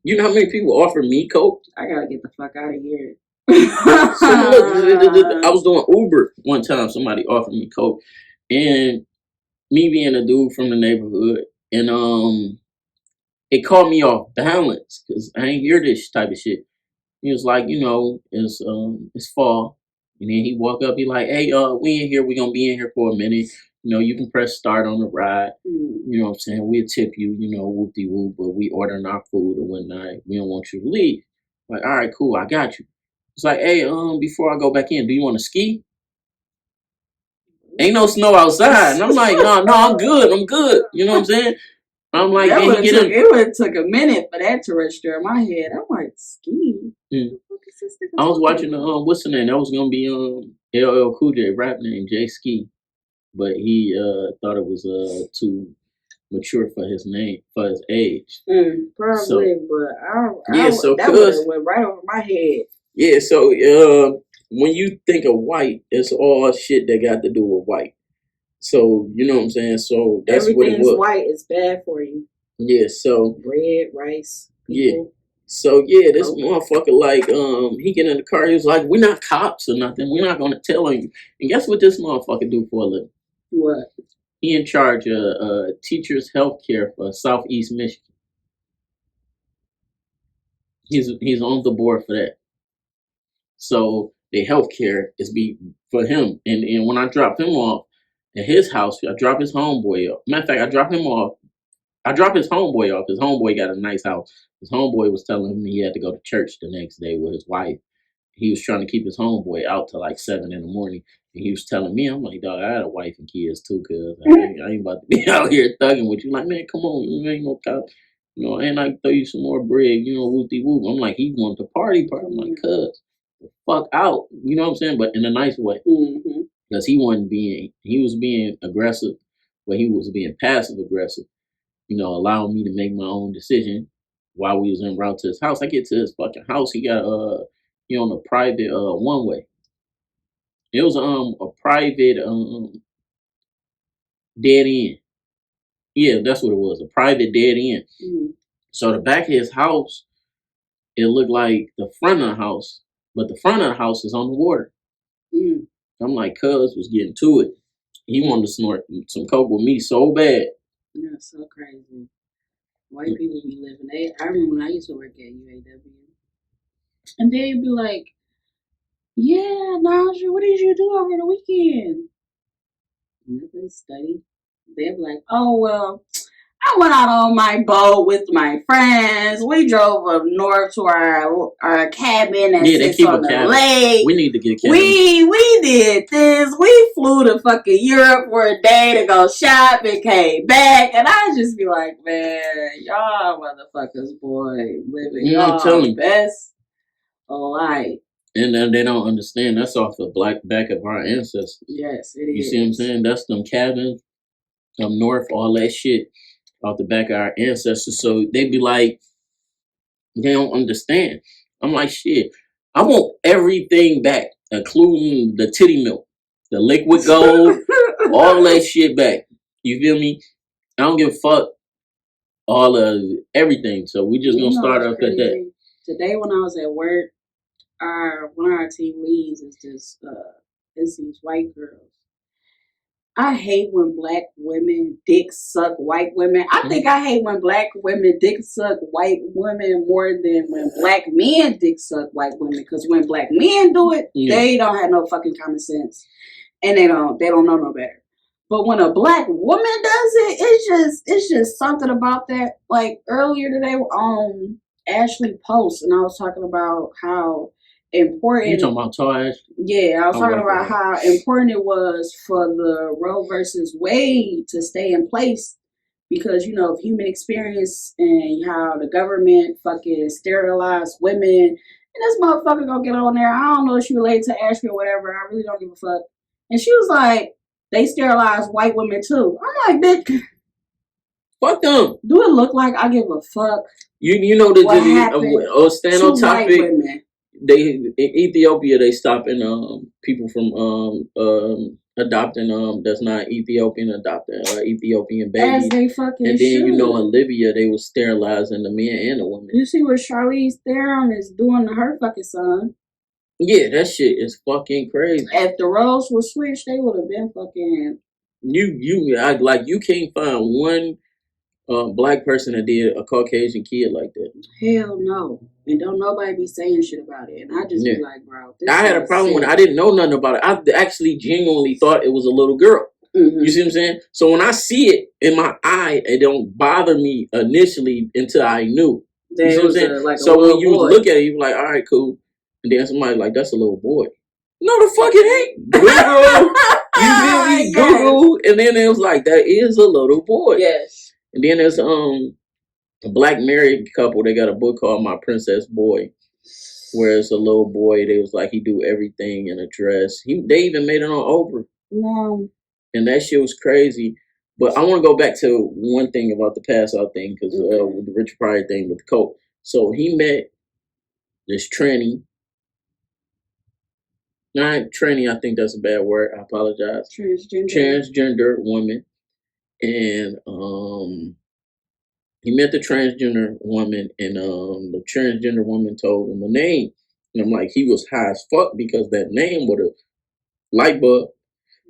You know how many people offer me coke? I gotta get the fuck out of here. I was doing Uber one time. Somebody offered me coke, and me being a dude from the neighborhood, and it caught me off balance because I ain't hear this type of shit. He was like, it's fall, and then he walk up, he like, hey, we in here, we gonna be in here for a minute. You can press start on the ride. You know what I'm saying? We'll tip you, whoop-de-whoop, but we ordering our food or whatnot. We don't want you to leave. Like, all right, cool, I got you. It's like, hey, before I go back in, do you want to ski? Ain't no snow outside. And I'm like, no, I'm good. You know what I'm saying? I'm like, it would have took a minute for that to register in my head. I'm like, ski? I was watching what's the name? That was gonna be LL Cool J rap name, J Ski. But he thought it was too mature for his name, for his age. Probably, so, but that went right over my head. Yeah, so when you think of white, it's all shit that got to do with white. So you know what I'm saying? So that's what it was. White is bad for you. Yeah, so bread, rice, people. Yeah. So yeah, this motherfucker, like, he get in the car, he was like, we're not cops or nothing. We're not gonna tell on you. And guess what this motherfucker do for a living? What? He in charge of teachers' health care for Southeast Michigan. He's on the board for that. So the health care is be for him. And when I drop him off at his house, I drop his homeboy off. Matter of fact, I drop his homeboy off. His homeboy got a nice house. His homeboy was telling him he had to go to church the next day with his wife. He was trying to keep his homeboy out till like 7 in the morning. And he was telling me, I'm like, dog, I had a wife and kids too, cuz I ain't about to be out here thugging with you. Like, man, come on, you ain't no cop. And I throw you some more bread, whoop-de-whoop. I'm like, he wanted to party. I'm like, cuz, the fuck out. You know what I'm saying? But in a nice way. Because he was being aggressive, but he was being passive aggressive. Allowing me to make my own decision while we was en route to his house. I get to his fucking house. He got he on a private one way. It was a private dead end. Yeah, that's what it was. A private dead end. So the back of his house, it looked like the front of the house, but the front of the house is on the water. I'm like, cuz was getting to it. He wanted to snort some coke with me so bad. Yeah, so crazy. White people be living. I remember when I used to work at UAW, and they'd be like, "Yeah, Naja, what did you do over the weekend?" Nothing, study. They'd be like, "Oh well, I went out on my boat with my friends. We drove up north to our cabin and sits on the lake. We need to get cabin. We did this. We flew to fucking Europe for a day to go shop and came back." And I just be like, man, y'all motherfuckers, boy, living y'all best life. And then they don't understand. That's off the back of our ancestors. Yes, it is. You see what I'm saying? That's them cabins up north, all that shit. Off the back of our ancestors. So they be like, they don't understand. I'm like, shit, I want everything back, including the titty milk, the liquid gold, all that shit back. You feel me? I don't give a fuck all of everything. So we just gonna start off at that. Today when I was at work, one of our team leads is this it's these white girls. I hate when black women dick suck white women. I think I hate when black women dick suck white women more than when black men dick suck white women. Because when black men do it, they don't have no fucking common sense, and they don't know no better. But when a black woman does it, it's just something about that. Like earlier today on Ashley Post, and I was talking about how important. You talking about Taj? Yeah, I was talking about how important it was for the Roe versus Wade to stay in place because, you know, of human experience and how the government fucking sterilized women. And this motherfucker gonna get on there. I don't know if she related to Ashley or whatever. I really don't give a fuck. And she was like, they sterilized white women too. I'm like, bitch. Fuck them. Do it look like I give a fuck? You know the stand on topic. They in Ethiopia they stopping people from adopting that's not Ethiopian adopting Ethiopian babies. As they fucking and then should. you know in Libya they was sterilizing the men and the women. You see what Charlize Theron is doing to her fucking son? Yeah, that shit is fucking crazy. If the roles were switched, they would have been fucking. You can't find one black person that did a Caucasian kid like that. Hell no. And don't nobody be saying shit about it. And I just be like, bro. I had a problem with it. I didn't know nothing about it. I actually genuinely thought it was a little girl. You see what I'm saying? So when I see it in my eye, it don't bother me initially until I knew. You see what I'm saying? Like so when you look at it, you're like, all right, cool. And then somebody like, that's a little boy. No, the fuck it ain't. Google. You feel me? Google. And then it was like, that is a little boy. Yes. And then there's a black married couple. They got a book called My Princess Boy, where it's a little boy. They was like he do everything in a dress. They even made it on Oprah. No. And that shit was crazy. But I want to go back to one thing about the pass out thing because with the Richard Pryor thing with the coat. So he met this tranny. Not tranny. I think that's a bad word. I apologize. Transgender woman. And he met the transgender woman, and the transgender woman told him a name. And I'm like, he was high as fuck because that name would have light bulb.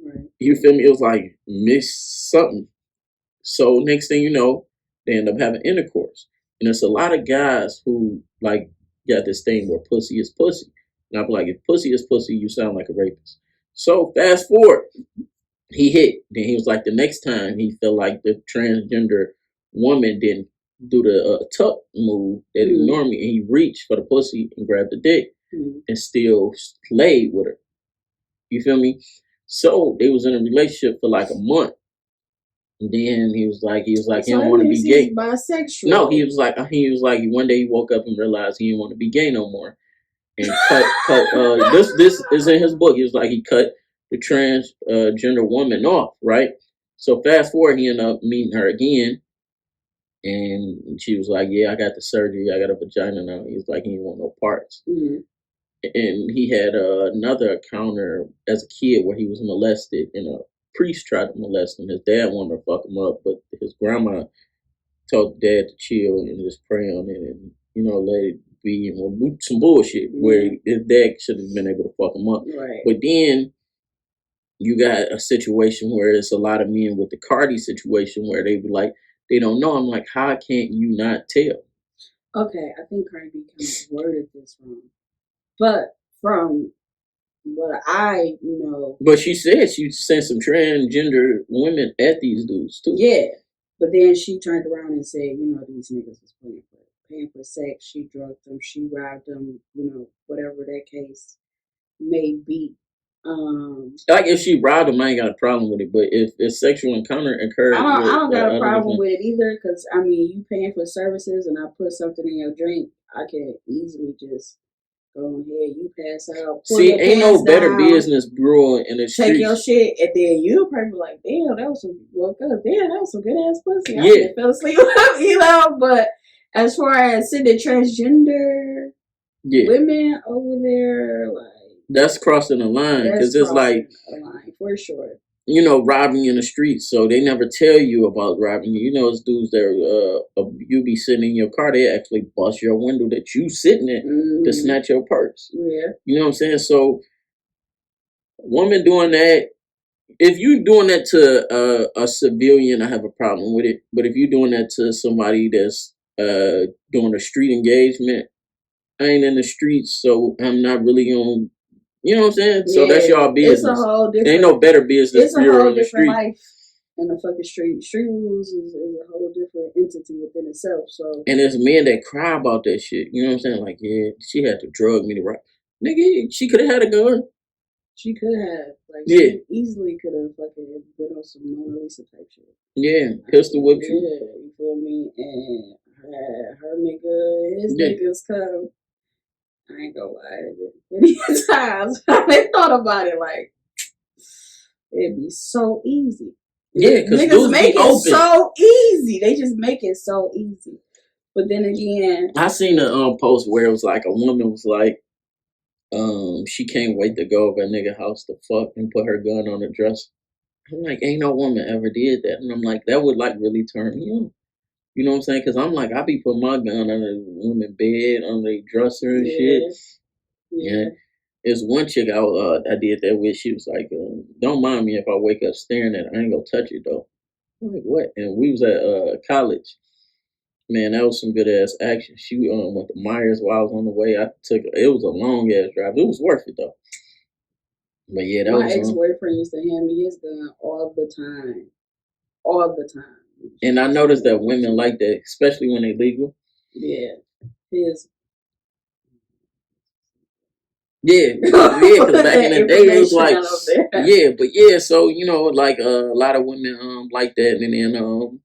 Right. You feel me? It was like miss something. So next thing you know, they end up having intercourse. And there's a lot of guys who like got this thing where pussy is pussy. And I'm like, if pussy is pussy, you sound like a rapist. So fast forward. He hit. Then he was like, the next time he felt like the transgender woman didn't do the tuck move that he normally, and he reached for the pussy and grabbed the dick and still laid with her. You feel me? So they was in a relationship for like a month. And then he was like, he don't want to be gay. Bisexual. No, he was like, one day he woke up and realized he didn't want to be gay no more. And cut. This is in his book. He was like, he cut the transgender woman off, right? So fast forward, he ended up meeting her again, and she was like, "Yeah, I got the surgery. I got a vagina now." He was like, he didn't want no parts. And he had another encounter as a kid where he was molested, and a priest tried to molest him. His dad wanted to fuck him up, but his grandma told the dad to chill and just pray on it, and let it be, and some bullshit where his dad should have been able to fuck him up. Right. But then you got a situation where it's a lot of men with the Cardi situation where they be like, they don't know. I'm like, how can't you not tell? Okay, I think Cardi B kind of worded this wrong. But from what I know. But she said she sent some transgender women at these dudes too. Yeah. But then she turned around and said, these niggas was paying for sex. She drugged them. She robbed them. Whatever that case may be. Like if she robbed him, I ain't got a problem with it. But if sexual encounter occurred, I don't got a problem with it either. Because you paying for services, and I put something in your drink, I can easily just go ahead. You pass out. See, ain't no better business brewing in the streets. Take your shit, and then you probably be like, "Damn, that was some good ass pussy." I fell asleep, But as far as sending transgender women over there, like. That's crossing the line because it's like a line for sure. Robbing in the streets, so they never tell you about robbing. It's dudes that you be sitting in your car, they actually bust your window that you sitting in to snatch your purse. Yeah, you know what I'm saying. So, woman doing that, if you're doing that to a civilian, I have a problem with it. But if you're doing that to somebody that's doing a street engagement, I ain't in the streets, so I'm not really on. You know what I'm saying? So that's y'all business. It's a whole different. Ain't no better business. It's a whole different life in the fucking street. Street rules is a whole different entity within itself. So. And there's men that cry about that shit. You know what I'm saying? Like, yeah, she had to drug me to rock. Nigga, she could have had a gun. She could have. Like, yeah. She easily could have fucking been on some Mona Lisa type shit. Yeah, pistol whipped you. Yeah, you feel me? And her nigga, his niggas come. I ain't gonna lie. Many times I thought about it, like, it'd be so easy. Yeah, because niggas make it so easy. They just make it so easy. But then again, I seen a post where it was like a woman was like, she can't wait to go over a nigga house to fuck and put her gun on her dresser. I'm like, ain't no woman ever did that. And I'm like, that would like really turn me on. You know what I'm saying? Because I'm like, I be putting my gun under the woman's bed, on the dresser and shit. Yeah. There's one chick I did that with. She was like, don't mind me if I wake up staring at it. I ain't gonna touch it though. I'm like, what? And we was at college. Man, that was some good ass action. She went to Myers while I was on the way. It was a long ass drive. It was worth it though. But yeah, that my was ex-boyfriend used to hand me his gun all the time. All the time. And I noticed that women like that, especially when they legal. Yeah. His. Yeah, because back in the day it was like, yeah, but yeah, so you know, like a lot of women like that, and then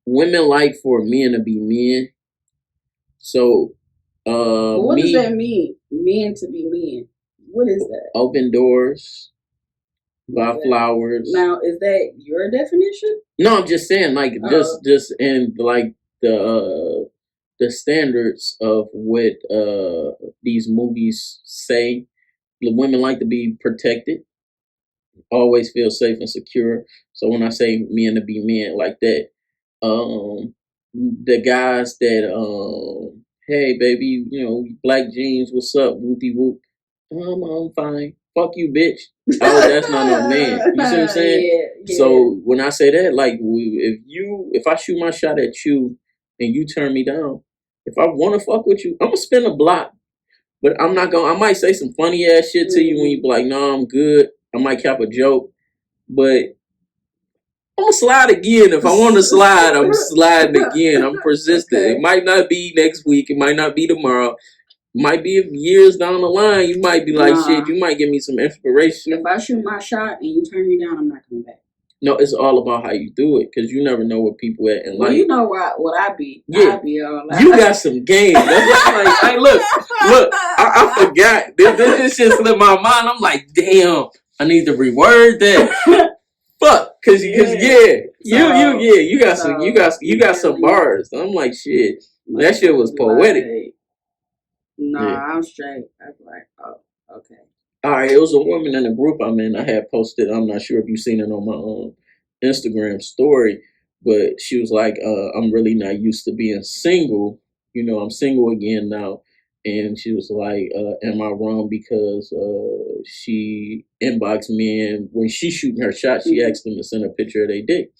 women like for men to be men. So, what does that mean? Men to be men. What is that? Open doors, buy flowers. Now, is that your definition? No, I'm just saying, like, just in like the standards of what these movies say. The women like to be protected, always feel safe and secure. So when I say men to be men like that, the guys that hey baby, you know, black jeans, what's up, whoopie whoop, I'm fine. Fuck you, bitch. Oh, that's not no man. You see what I'm saying? Yeah. So when I say that, like, if I shoot my shot at you and you turn me down, if I want to fuck with you, I'm gonna spin a block. But I'm not gonna. I might say some funny ass shit to you when you be like, "No, I'm good." I might cap a joke, but I'm gonna slide again. If I want to slide, I'm sliding again. I'm persistent. Okay. It might not be next week. It might not be tomorrow. Might be years down the line. You might be like, shit. You might give me some inspiration. If I shoot my shot and you turn me down, I'm not coming back. No, it's all about how you do it, because you never know what people at in life. Well, you know what I be. Yeah. I be all like, you got some game. That's what like, hey, look. I forgot. This shit slipped my mind. I'm like, damn, I need to reword that. Fuck, cause you got some bars. I'm like, shit. That shit was poetic. Nah, I'm straight. I'm like, oh, okay. All right, it was a woman in the group I'm in. I had posted. I'm not sure if you've seen it on my Instagram story, but she was like, "I'm really not used to being single. You know, I'm single again now." And she was like, "Am I wrong because she inboxed me and when she shooting her shot, she asked them to send a picture of their dick."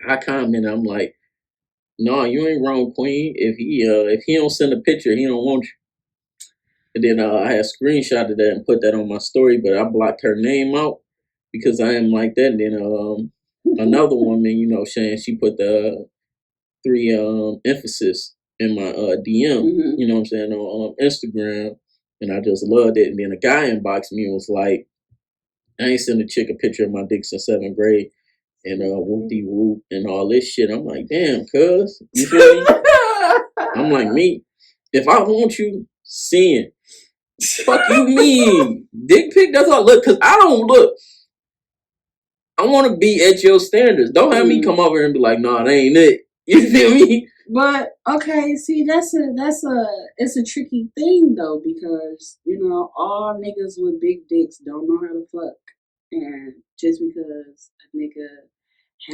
I commented, I'm like, "No, you ain't wrong, Queen. If he don't send a picture, he don't want you." And then I had screenshotted that and put that on my story, but I blocked her name out because I am like that. And then another woman, you know, saying she put the 3 emphasis in my DM, you know what I'm saying, on Instagram, and I just loved it. And then a guy inboxed me and was like, I ain't send a chick a picture of my dick since 7th grade, and whoop-de-whoop and all this shit. I'm like, damn, cuz, you feel me? I'm like, me, if I want you, sin. Fuck you mean? Dick pic, that's all. Look, cause I don't look. I want to be at your standards. Don't have me come over and be like, nah, that ain't it. You feel me? But okay, see, it's a tricky thing though, because you know all niggas with big dicks don't know how to fuck, and just because a nigga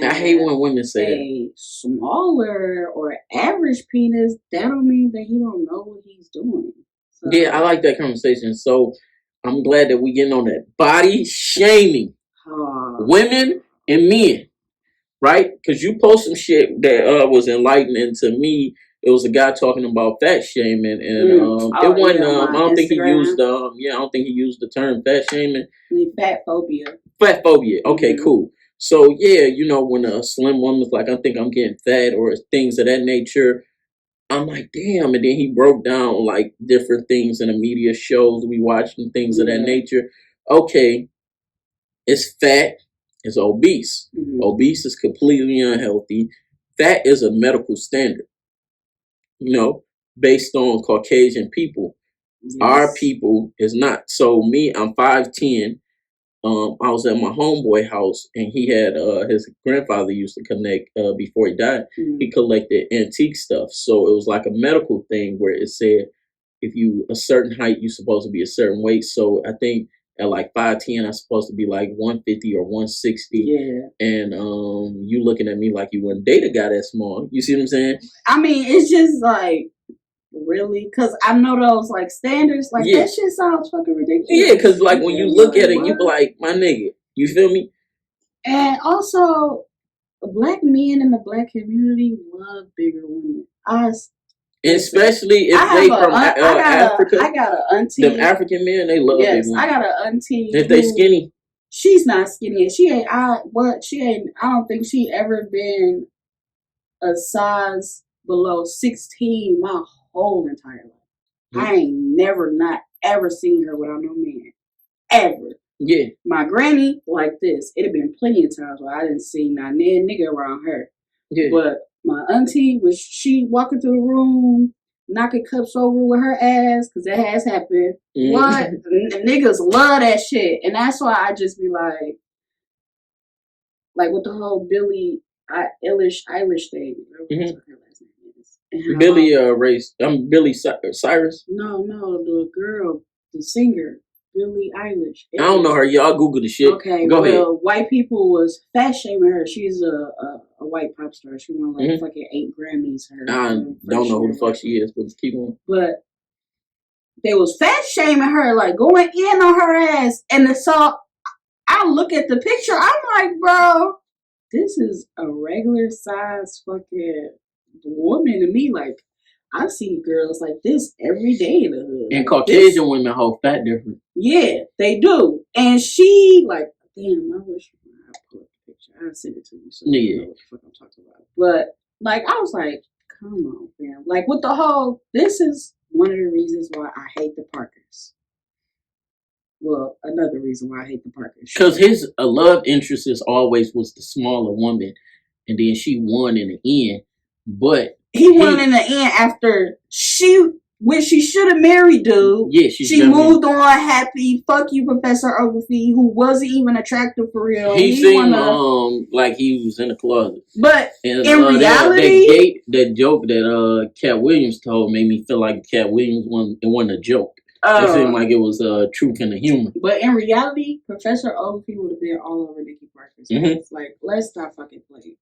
I hate when women say a smaller or average penis, that don't mean that he don't know what he's doing. So, yeah, I like that conversation. So I'm glad that we getting on that body shaming. Women and men, right? Because you post some shit that was enlightening to me. It was a guy talking about fat shaming, and it wasn't. I don't think he used. I don't think he used the term fat shaming. Fat phobia. Fat phobia. Okay, cool. So yeah, when a slim woman's like, I think I'm getting fat, or things of that nature. I'm like, damn. And then he broke down like different things in the media shows we watched and things of that nature. Okay, it's fat, it's obese. Obese is completely unhealthy. Fat is a medical standard, based on Caucasian people. Yes. Our people is not. So me, I'm 5'10". I was at my homeboy house, and he had his grandfather used to connect before he died. He collected antique stuff, so it was like a medical thing where it said if you a certain height, you're supposed to be a certain weight. So I think at like 5'10", I'm supposed to be like 150 or 160. Yeah. And you looking at me like you wouldn't date a guy that small. You see what I'm saying? I mean, it's just like. Really? Because I know those like standards. Like that shit sounds fucking ridiculous. Yeah, because like when you look at it, you be like, my nigga, you feel me? And also, black men in the black community love bigger women. Especially if they from Africa. I got an auntie. Them African men, they love big women. I got an auntie. If they skinny. She's not skinny. She ain't. I don't think she ever been a size below 16 my whole entire life. I ain't never not ever seen her without no man. Ever. Yeah. My granny, like this, it had been plenty of times where I didn't see not near nigga around her. Yeah. But my auntie, was she walking through the room, knocking cups over with her ass, because that has happened. What? Niggas love that shit. And that's why I just be like with the whole Billie Eilish thing. Billy race. I'm Billy Cyrus. No, the girl, the singer, Billie Eilish. I don't know her. Y'all Google the shit. Okay, go ahead. White people was fat shaming her. She's a white pop star. She won like fucking 8 Grammys. I don't know who the fuck she is, but keep on. But they was fat shaming her, like going in on her ass, and so I look at the picture. I'm like, bro, this is a regular size fucking woman to me. Like, I see girls like this every day in the hood. And like Caucasian women hold fat different. Yeah, they do. And she, like, damn, I wish I pull up the picture. I'll send it to you so you know what the fuck I'm talking about. But, like, I was like, come on, fam. Like, with the whole, this is one of the reasons why I hate the Parkers. Well, another reason why I hate the Parkers. Because his love interest always was the smaller woman. And then she won in the end. But he won in the end after when she should have married dude. Yeah, she moved on happy. Fuck you, Professor Ogilvy, who wasn't even attractive for real. He seemed like he was in the closet. But in reality, that joke that Cat Williams told made me feel like Cat Williams wasn't a joke. It seemed like it was truth and the humor. But in reality, Professor Ogilvy would have been all over Nikki Parker's ass. Like, let's stop fucking playing.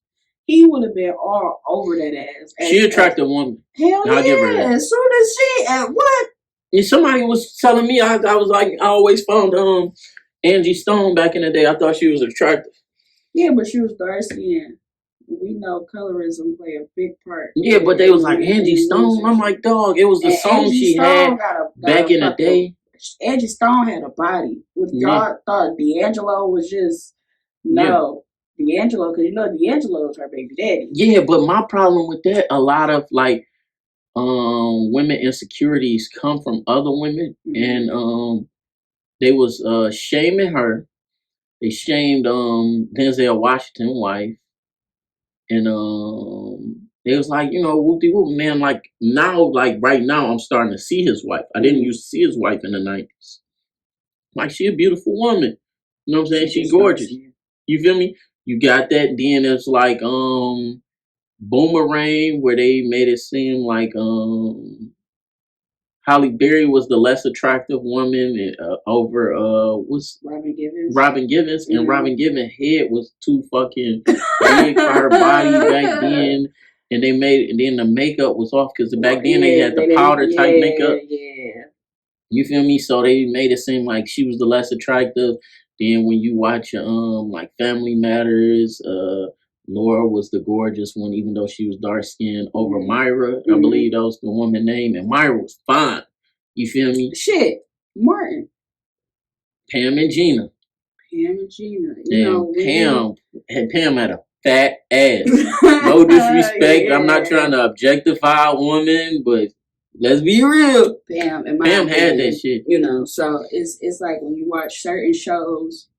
He would have been all over that ass. She attracted woman. Hell yeah. Give her that. As soon as she at what? Yeah, somebody was telling me I was like, I always found Angie Stone back in the day. I thought she was attractive. Yeah, but she was dark skinned. We know colorism play a big part. Yeah, but they was like Angie Stone. I'm like, dog, it was the song Angie she Stone had back in the day. Angie Stone had a body. Y'all thought D'Angelo was just no. D'Angelo, because D'Angelo is her baby daddy. Yeah, but my problem with that, a lot of like women insecurities come from other women, and they was shaming her. They shamed Denzel Washington's wife, and they was like, whoop-de-whoop, man. Like now, like right now, I'm starting to see his wife. I didn't used to see his wife in the 90s. Like, she a beautiful woman. You know what I'm saying? She's gorgeous. You feel me? You got that. Then it's like Boomerang, where they made it seem like Halle Berry was the less attractive woman over Robin Givens, and Robin Givens' head was too fucking big for her body back then. And then the makeup was off because back then they had the powder type makeup. Yeah. You feel me? So they made it seem like she was the less attractive. Then when you watch like Family Matters, Laura was the gorgeous one, even though she was dark skinned over Myra. I believe that was the woman name, and Myra was fine. You feel me? Shit, Martin. Pam and Gina. Pam and Gina. Pam had a fat ass. No disrespect. Yeah. I'm not trying to objectify a woman, but let's be real. Pam had that shit. You know, so it's like when you watch certain shows,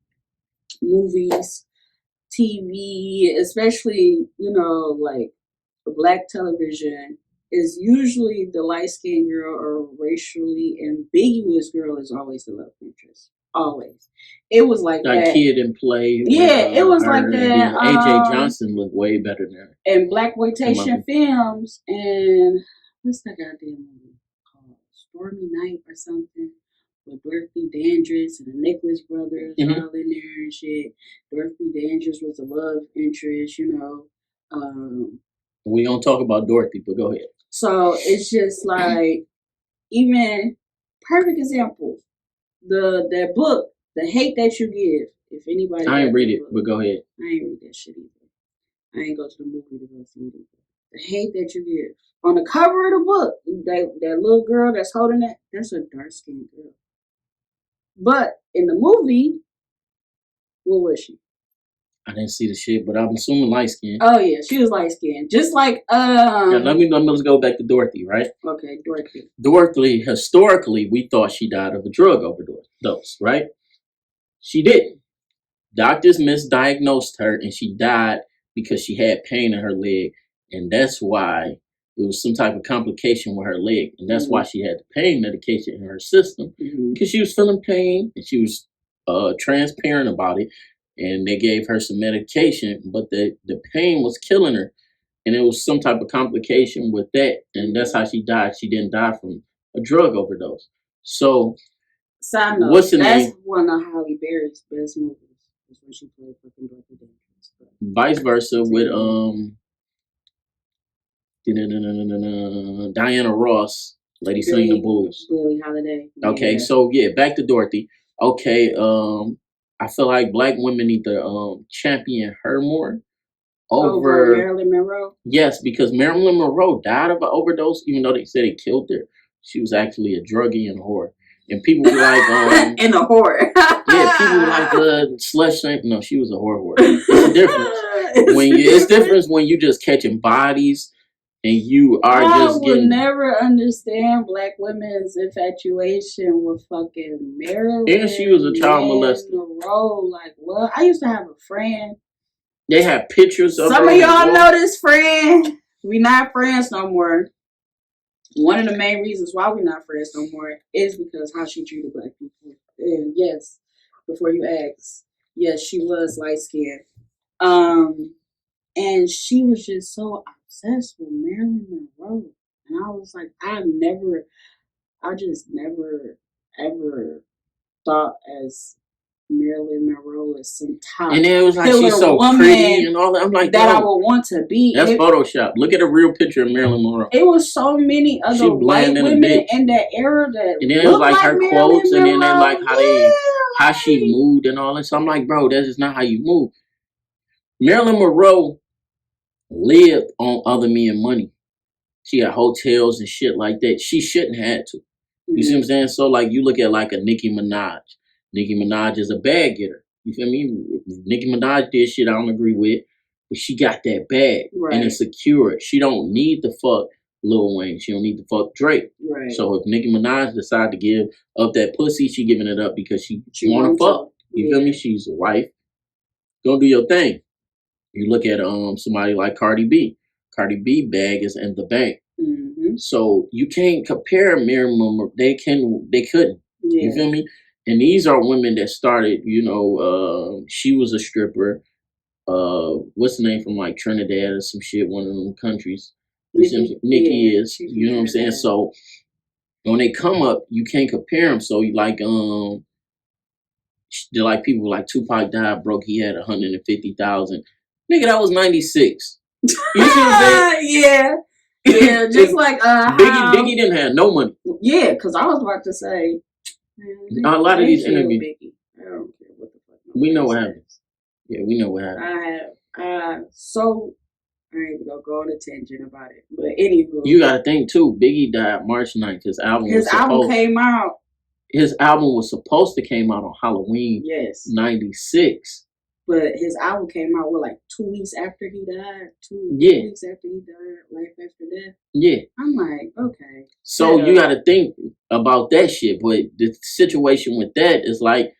movies, TV, especially, you know, like black television, is usually the light-skinned girl or racially ambiguous girl is always the love interest. Always. It was like that. Kid and Play. Yeah, it was like that. AJ Johnson looked way better than her. And Blaxploitation films, and what's that goddamn movie called? Stormy Night or something? With Dorothy Dandridge and the Nicholas brothers all in there and shit. Dorothy Dandridge was the love interest, you know. We don't talk about Dorothy, but go ahead. So it's just like, even perfect example, that book, The Hate That You Give. If anybody, I ain't read it, but go ahead. I ain't read that shit either. I ain't go to the movie to go see it either. The Hate That You Give. On the cover of the book, that little girl that's holding that, that's a dark skinned girl. But in the movie, what was she? I didn't see the shit, but I'm assuming light skinned. Oh yeah, she was light skinned. Just like let's go back to Dorothy, right? Okay, Dorothy. Dorothy, historically, we thought she died of a drug overdose, right? She didn't. Doctors misdiagnosed her, and she died because she had pain in her leg, and that's why it was some type of complication with her leg, and that's why she had the pain medication in her system, because she was feeling pain, and she was transparent about it, and they gave her some medication, but the pain was killing her, and it was some type of complication with that, and that's how she died. She didn't die from a drug overdose. So, what's the name? That's one of Halle Berry's best movies. That's when she played fucking Dorothy Dandridge. Vice versa with Diana Ross, Lady Sing the Blues. Billie Holiday. Okay, so yeah, back to Dorothy. Okay, I feel like black women need to champion her more over Marilyn Monroe. Yes, because Marilyn Monroe died of an overdose, even though they said it killed her. She was actually a druggie and a whore. And people were like, and a whore. Yeah, people were like, slush. No, she was a whore. It's different. It's different when you just catching bodies and you are just getting. I will never understand black women's infatuation with fucking Marilyn. And she was a child molester. Monroe, like what? I used to have a friend. They have pictures of some of y'all know this friend. We not friends no more. One of the main reasons why we're not friends no more is because how she treated black people. And yes, before you ask, yes, she was light skinned. And she was just so obsessed with Marilyn Monroe. And I was like, I just never, ever thought as Marilyn Monroe as some top. And then it was like she's so pretty and all that. I'm like, that I would want to be. That's Photoshop. Look at a real picture of Marilyn Monroe. It was so many other white women in that era that. And then it was like her quotes, and then they like how she moved and all that. So I'm like, bro, that is not how you move. Marilyn Monroe lived on other men's money. She had hotels and shit like that. She shouldn't have to. You see what I'm saying? So like you look at like a Nicki Minaj. Nicki Minaj is a bag getter. You feel me? Nicki Minaj did shit I don't agree with, but she got that bag and it's secure. She don't need to fuck Lil Wayne. She don't need to fuck Drake. Right. So if Nicki Minaj decide to give up that pussy, she giving it up because she want to fuck. You feel me? She's a wife. Go do your thing. You look at somebody like Cardi B. Cardi B bag is in the bank. So you can't compare Marilyn Monroe. They couldn't. Yeah. You feel me? And these are women that started, you know, she was a stripper. What's the name from like Trinidad or some shit, one of them countries. Nikki is, you know what I'm saying? So when they come up, you can't compare them. So like, they're like people like Tupac died broke. He had 150,000. Nigga, that was 96. You see what I'm saying? Yeah, just like Biggie didn't have no money. Yeah, because I was about to say. A lot of these interviews. I don't care what the fuck We know what happened. Yeah, we know what happened. I ain't even gonna go on a tangent about it. But anywho, you gotta think too. Biggie died March 9th. His album came out. His album was supposed to came out on Halloween. Yes. 96. But his album came out like 2 weeks after he died. 2 weeks after he died, life after death. Yeah. I'm like, okay. So you got to think about that shit. But the situation with that is like,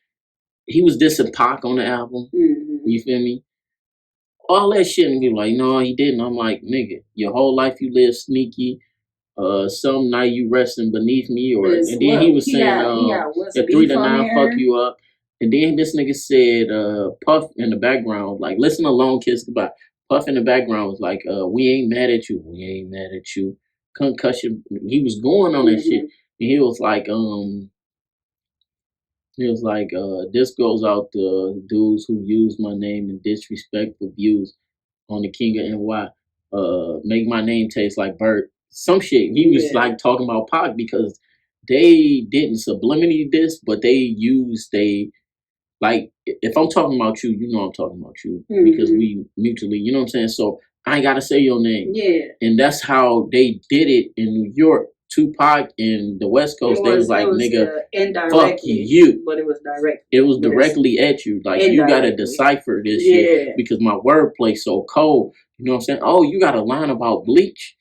he was dissing Pac on the album. Mm-hmm. You feel me? All that shit, and be like, no, he didn't. I'm like, nigga, your whole life you live sneaky. Some night you resting beneath me, and then he was saying, "The 3 to 9 fuck you up." And then this nigga said, Puff in the background, like, listen to Lone Kiss Goodbye. Puff in the background was like, we ain't mad at you. We ain't mad at you. Concussion. He was going on that shit. And he was like, this goes out to dudes who use my name in disrespectful views on the King of NY. Make my name taste like Bert. Some shit. He was like talking about Pac because they didn't subliminally diss, but they used like, if I'm talking about you, you know I'm talking about you because we mutually, you know what I'm saying? So I ain't gotta say your name. Yeah. And that's how they did it in New York. Tupac in the West Coast, they was like, nigga, fuck you. But it was direct. It was directly at you. Like, you gotta decipher this shit because my wordplay so cold. You know what I'm saying? Oh, you got a line about bleach.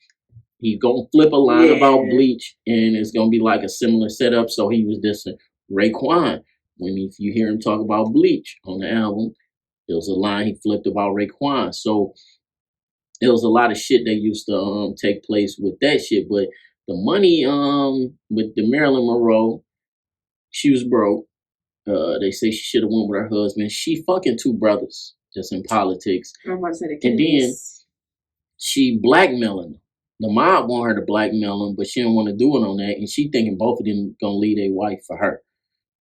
He's gonna flip a line about bleach, and it's gonna be like a similar setup. So he was dissing Raekwon. If you hear him talk about bleach on the album, there was a line he flipped about Raekwon. So there was a lot of shit that used to take place with that shit. But the money with the Marilyn Monroe, she was broke. They say she should have went with her husband. She fucking 2 brothers just in politics. And then she blackmailing them. The mob want her to blackmail him, but she didn't want to do it on that. And she thinking both of them gonna leave their wife for her.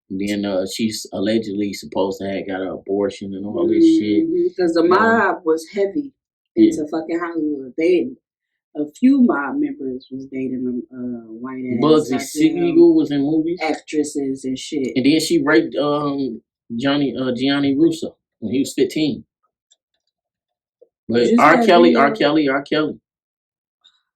And then she's allegedly supposed to have got an abortion and all this shit. Because the mob was heavy into fucking Hollywood. A few mob members was dating them white ass. Bugsy Siegel was in movies. Actresses and shit. And then she raped Gianni Russo when he was 15. But R. Kelly.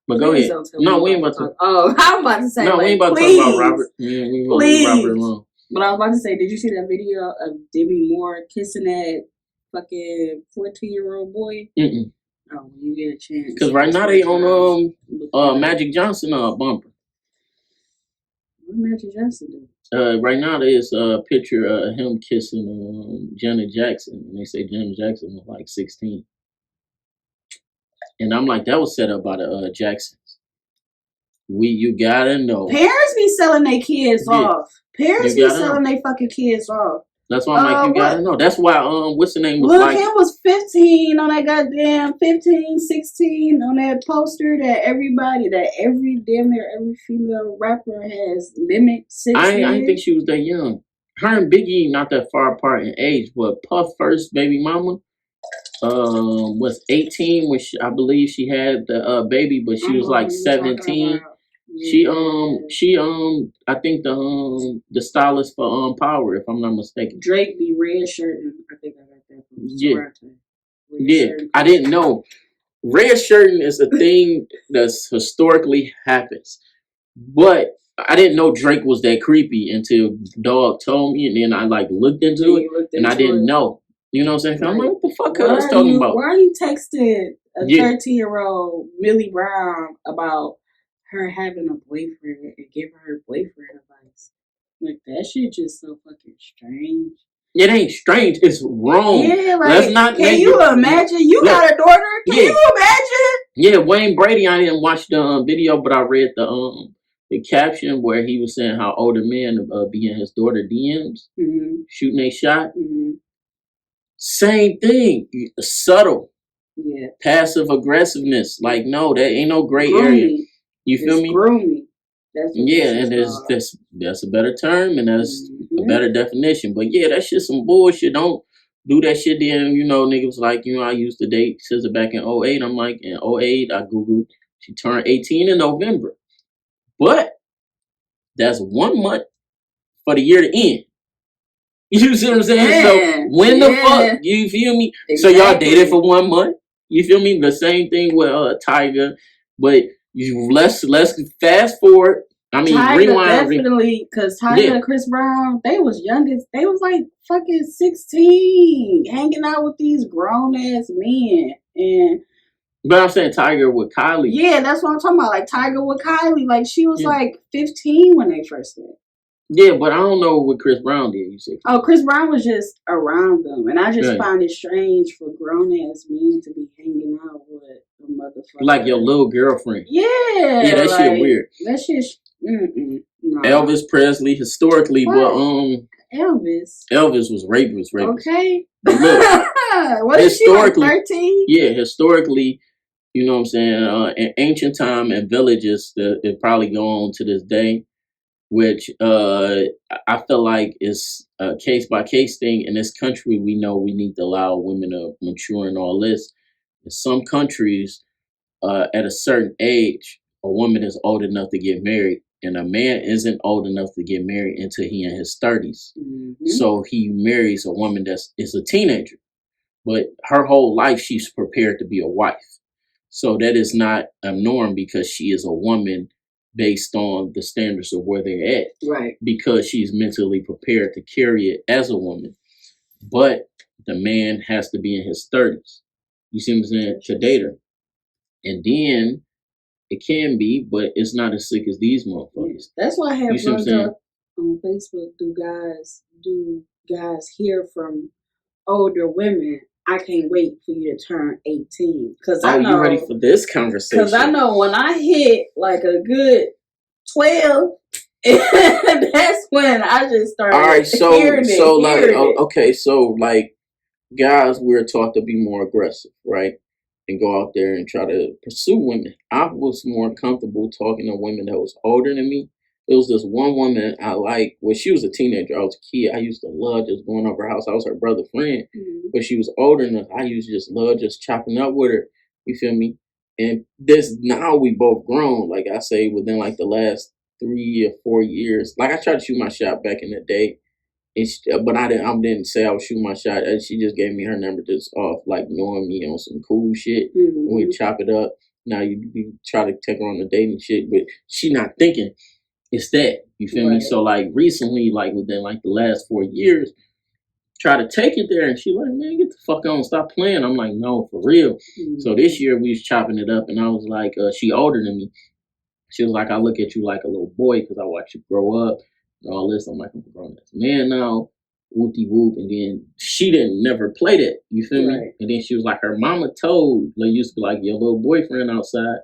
But go ahead. No, we ain't about to talk. Oh, I'm about to say. No, we ain't about to talk about Robert. We won't leave Robert alone. But I was about to say, did you see that video of Demi Moore kissing that fucking 14-year-old boy? Mm-mm. Oh, when you get a chance. Because right now they on Magic Johnson bumper. What Magic Johnson do? Right now there's a picture of him kissing Janet Jackson, and they say Janet Jackson was like 16. And I'm like, that was set up by the Jacksons. You gotta know. Parents be selling their kids off. Parents be selling their fucking kids off. That's why I'm like, you gotta know. That's why what's the name was like. Him was 15 on that goddamn 15, 16 on that poster that every female rapper has limit 6 I didn't think she was that young. Her and Biggie not that far apart in age, but Puff first baby mama was 18 when I believe she had the baby, but she was like 17. She I think the stylist for Power, if I'm not mistaken. Drake be red shirting. I think I got that from Sorata. I didn't know. Red shirting is a thing that's historically happens. But I didn't know Drake was that creepy until Dog told me, and then I like looked into it, and I didn't know. You know what I'm saying? I'm like, what the fuck are you talking about? Why are you texting a 13-year-old Millie Brown about her having a boyfriend and giving her boyfriend advice? Like, that shit just so fucking strange. It ain't strange. It's wrong. Yeah, like, let's not. Can you imagine? You got a daughter. Can you imagine? Yeah, Wayne Brady. I didn't watch the video, but I read the caption where he was saying how older men be in his daughter DMs, shooting a shot. Same thing. Subtle. Yeah. Passive aggressiveness. Like, no, there ain't no gray area. You feel me? Grooming. And that's a better term, and that's a better definition. But yeah, that shit some bullshit. Don't do that shit. Then niggas like I used to date SZA back in 2008. I'm like, in 2008, I googled. She turned 18 in November, but that's 1 month for the year to end. You see what I'm saying? Yeah, So when the fuck, you feel me? So y'all dated for 1 month. You feel me? The same thing with Tiger, but let's fast forward. I mean, Tiger rewind. definitely, because Tiger and Chris Brown, they was youngest. They was like fucking 16, hanging out with these grown ass men. And but I'm saying Tiger with Kylie. Yeah, that's what I'm talking about. Like Tiger with Kylie, like she was like 15 when they first met. Yeah, but I don't know what Chris Brown did. You said. Oh, Chris Brown was just around them, and I just find it strange for grown ass men to be hanging out with a motherfucker like your little girlfriend. Yeah, that like, shit weird. That shit. No. Elvis Presley historically, what? But Elvis was rapist. Okay. Look, what is she like, 13? Yeah, historically. You know what I'm saying? In ancient time and villages, it probably go on to this day, which I feel like is a case by case thing. In this country, we know we need to allow women to mature and all this. In some countries, at a certain age, a woman is old enough to get married, and a man isn't old enough to get married until he in his 30s. Mm-hmm. So he marries a woman is a teenager, but her whole life she's prepared to be a wife. So that is not a norm because she is a woman based on the standards of where they're at. Right. Because she's mentally prepared to carry it as a woman. But the man has to be in his 30s. You see what I'm saying? To date her. And then it can be, but it's not as sick as these motherfuckers. That's why I have brought up on Facebook, do guys hear from older women? I can't wait for you to turn 18. I know, you ready for this conversation? Because I know when I hit like a good 12, that's when I just started. All right, so okay, so like guys, we're taught to be more aggressive, right? And go out there and try to pursue women. I was more comfortable talking to women that was older than me. It was this one woman I liked. Well, she was a teenager. I was a kid. I used to love just going over her house. I was her brother's friend. Mm-hmm. But she was older than us. I used to just love just chopping up with her. You feel me? And now we both grown. Like I say, within like the last 3 or 4 years. Like I tried to shoot my shot back in the day. But I didn't say I was shooting my shot. She just gave me her number just off, like knowing me on some cool shit. Mm-hmm. We chop it up. Now you try to take her on the dating shit, but she not thinking it's that. You feel me? So like recently, like within like the last 4 years, try to take it there, and she like, man, get the fuck on, stop playing. I'm like, no, for real. Mm-hmm. So this year we was chopping it up, and I was like, she older than me. She was like, I look at you like a little boy because I watch you grow up. All this, I'm like, I'm a grown ass man now, whoopty whoop, and then she didn't never play that, you feel me? And then she was like, her mama told, like, used to be like your little boyfriend outside,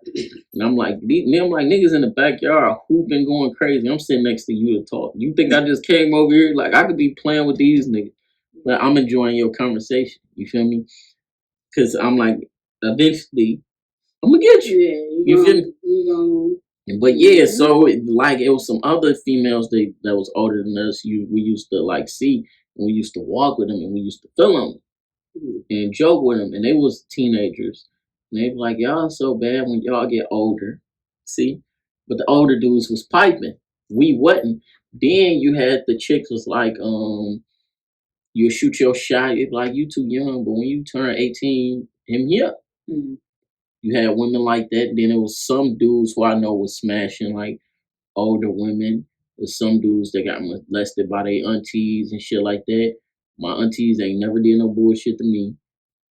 and I'm like, niggas in the backyard hooping, going crazy. I'm sitting next to you to talk. You think I just came over here? Like I could be playing with these niggas, but I'm enjoying your conversation. You feel me? Because I'm like, eventually, I'm gonna get you. Yeah, you feel me? But yeah, so like it was some other females that was older than us. We used to like see, and we used to walk with them, and we used to film them and joke with them, and they was teenagers, and they be like, y'all so bad when y'all get older, see. But the older dudes was piping, we wasn't. Then you had the chicks was like, you shoot your shot. You'd be like, you too young, but when you turn 18, hit me up. Mm-hmm. You had women like that. Then there was some dudes who I know was smashing like older women. There's some dudes that got molested by their aunties and shit like that. My aunties ain't never did no bullshit to me.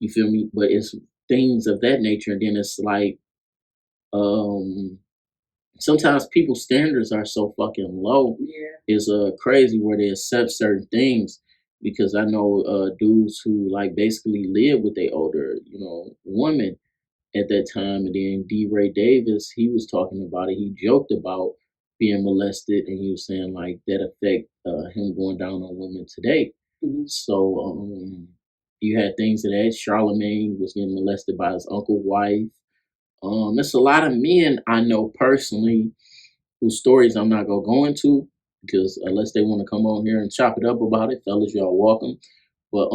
You feel me? But it's things of that nature. And then it's like, sometimes people's standards are so fucking low. Yeah. It's crazy where they accept certain things. Because I know dudes who like basically live with their older, women at that time. And then D. Ray Davis, he was talking about it. He joked about being molested, and he was saying like that affect him going down on women today. Mm-hmm. So you had things of that. Charlemagne was getting molested by his uncle's wife. It's a lot of men I know personally whose stories I'm not gonna go into because unless they want to come on here and chop it up about it, fellas, y'all welcome. But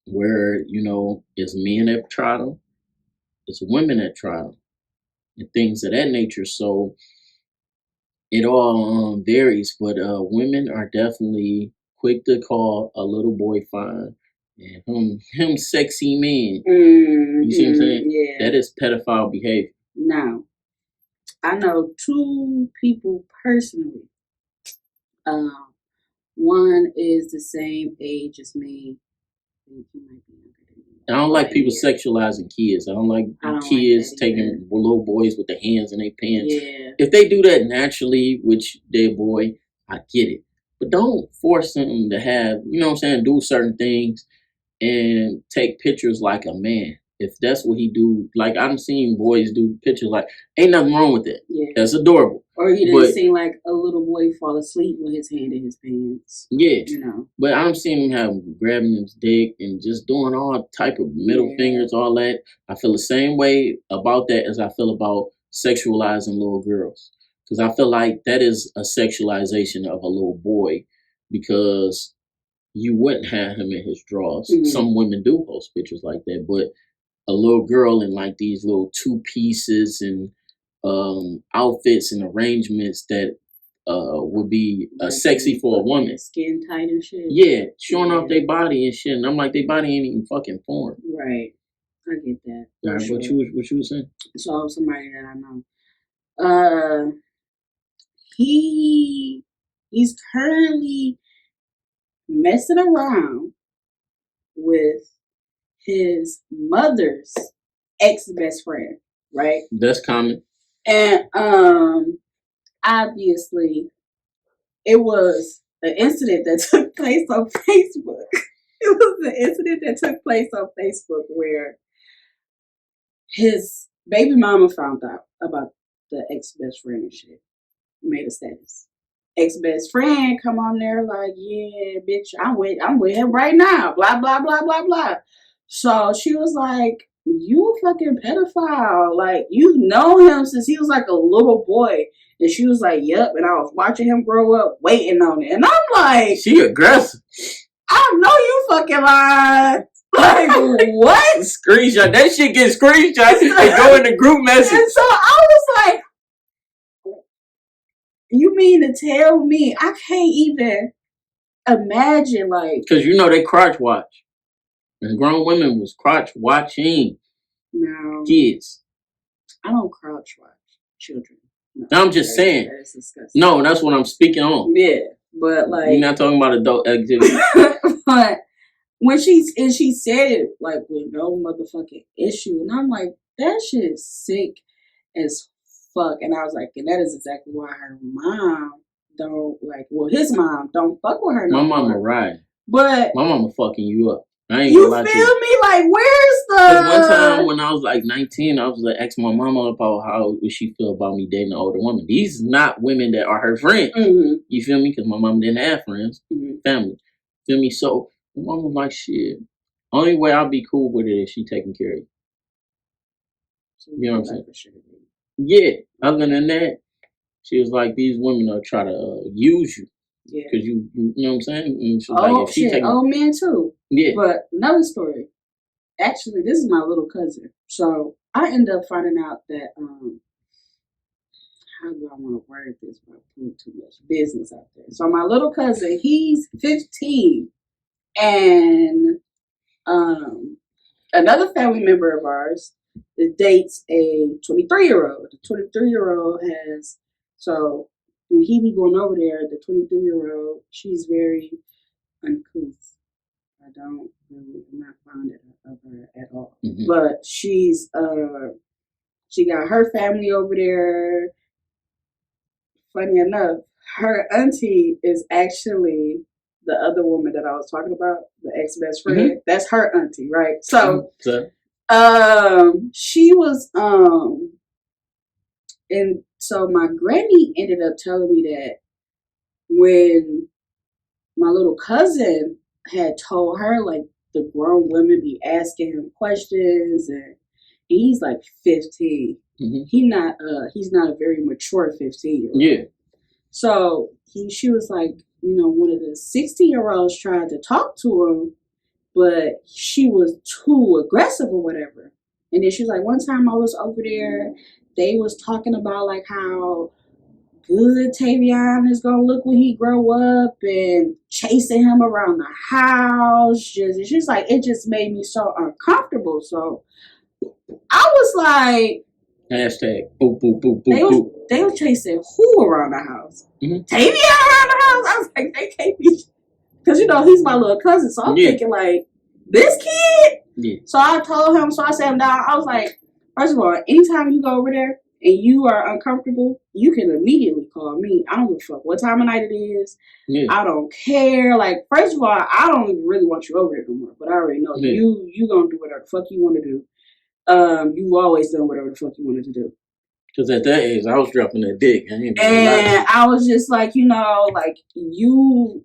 where it's men that try them, it's women that try them, and things of that nature. So it all varies, but women are definitely quick to call a little boy fine and him sexy man. You see what I'm saying? Yeah. That is pedophile behavior. Now, I know 2 people personally. One is the same age as me. I think he might be younger than me. I don't like people sexualizing kids. I don't like kids taking little boys with their hands in their pants. Yeah. If they do that naturally, which they're a boy, I get it. But don't force them to have, you know what I'm saying, do certain things and take pictures like a man. If that's what he do, like I've seen boys do pictures like, ain't nothing wrong with it. Yeah. That's adorable. Or he didn't seem like a little boy fall asleep with his hand in his pants. Yeah. You know. But I'm seeing him have grabbing his dick and just doing all type of middle fingers, all that. I feel the same way about that as I feel about sexualizing little girls. Because I feel like that is a sexualization of a little boy because you wouldn't have him in his drawers. Some women do post pictures like that, but a little girl in like these little 2 pieces and outfits and arrangements that would be sexy for a woman. Skin tight and shit. Yeah, showing off their body and shit. And I'm like, their body ain't even fucking formed. Right. I get that. Right, sure. What you were saying? So somebody that I know. He's currently messing around with his mother's ex-best friend, right? That's common. And obviously it was an incident that took place on Facebook. It was an incident that took place on Facebook where his baby mama found out about the ex-best friend and shit. Made a status. Ex-best friend come on there like, yeah, bitch, I'm with him right now. Blah, blah, blah, blah, blah. So she was like, you a fucking pedophile. Like, you've known him since he was like a little boy. And she was like, yep. And I was watching him grow up, waiting on it. And I'm like, she aggressive. I know you fucking lied. Like, what? Screenshot. That shit gets screenshot and go in the group message. And so I was like, you mean to tell me I can't even imagine, like... Because you know they crotch watch. And grown women was crotch watching kids. I don't crotch watch children. No, I'm just saying. That is disgusting. No, that's what I'm speaking on. Yeah, but like... You're not talking about adult activity. But when she said it, like, with no motherfucking issue. And I'm like, that shit is sick as fuck. And I was like, and that is exactly why her mom don't his mom don't fuck with her no more. My mama right. But my mama fucking you up. I ain't you gonna lie to feel me? Like, where's the... One time when I was like 19, I was like asking my mama about how would she feel about me dating an older woman. These not women that are her friends. You feel me? Because my mom didn't have friends, family. Feel me? So my mom was like, shit. Only way I'll be cool with it is she taking care of you. So you know what I'm saying? Yeah. Other than that, she was like, these women are trying to use you. Yeah. Because you know what I'm saying? And she was oh, like, if she shit. taking... old man too. Yeah. But another story. Actually, this is my little cousin. So I ended up finding out that, how do I want to word this without putting too much business out there? So my little cousin, he's 15. And another family member of ours dates a 23-year-old. The 23-year-old has... So when he be going over there, the 23-year-old, she's very uncouth. I'm not fond of her at all. But she's, she got her family over there. Funny enough, her auntie is actually the other woman that I was talking about, the ex-best friend. That's her auntie, right? So, she was, and so my granny ended up telling me that when my little cousin had told her, like, the grown women be asking him questions, and he's like 15. He's not a very mature 15-year-old. Yeah. So she was like, you know, one of the 16-year-olds tried to talk to him, but she was too aggressive or whatever. And then she was like, one time I was over there, they was talking about like how good Tavion is gonna look when he grow up, and chasing him around the house. It's just like, it just made me so uncomfortable. So I was like, hashtag boop boop boop boop boop. They were chasing who around the house? Mm-hmm. Tavia around the house? I was like, they can't be, because he's my little cousin. So I'm thinking like, this kid. Yeah. So I told him. So I sat him down. I was like, first of all, anytime you go over there and you are uncomfortable, you can immediately call me. I don't give a fuck what time of night it is. Yeah. I don't care. Like, first of all, I don't even really want you over there no more. But I already know you gonna do whatever the fuck you want to do. You've always done whatever the fuck you wanted to do. Because at that age, I was dropping that dick. And I was just like, like you're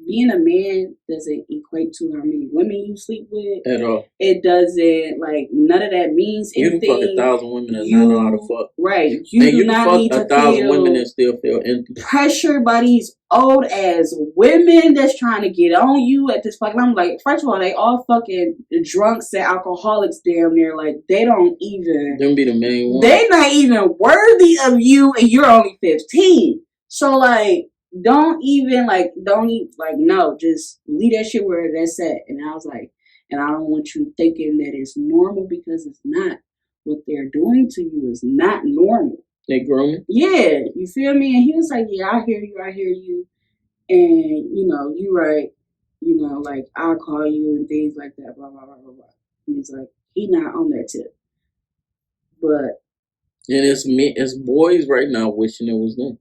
being a man doesn't equate to how many women you sleep with. At all. It doesn't, like, none of that means anything. You can fuck 1,000 women and not know how to fuck. Right. You do not need to fuck 1,000 women and still feel empty. Pressure by these old ass women that's trying to get on you at this fucking. I'm like, first of all, they all fucking drunks and alcoholics damn near. Like, they don't even. Them be the main ones. They not even worthy of you, and you're only 15. So, like, no, just leave that shit where that's at. And I was like, and I don't want you thinking that it's normal, because it's not. What they're doing to you is not normal. They grooming? Yeah, you feel me? And he was like, yeah, I hear you. And, you right. Like, I'll call you and things like that, blah, blah, blah, blah, blah. And he's like, he not on that tip. But. And it's boys right now wishing it was them.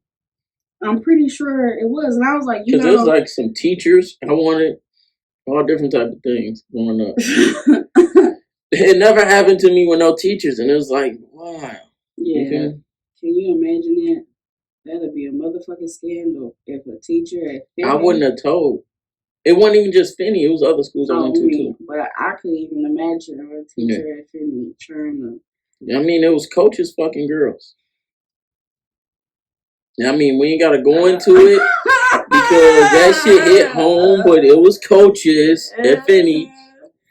I'm pretty sure it was. And I was like, because there's like some teachers. I wanted all different type of things growing up. It never happened to me with no teachers. And it was like, wow. Yeah. Okay? Can you imagine that? That'd be a motherfucking scandal if a teacher at Finney. I wouldn't have told. It wasn't even just Finney. It was other schools I went to too. But I couldn't even imagine a teacher at Finney trying to. I mean, it was coaches fucking girls. I mean, we ain't got to go into it because that shit hit home, but it was coaches at Finney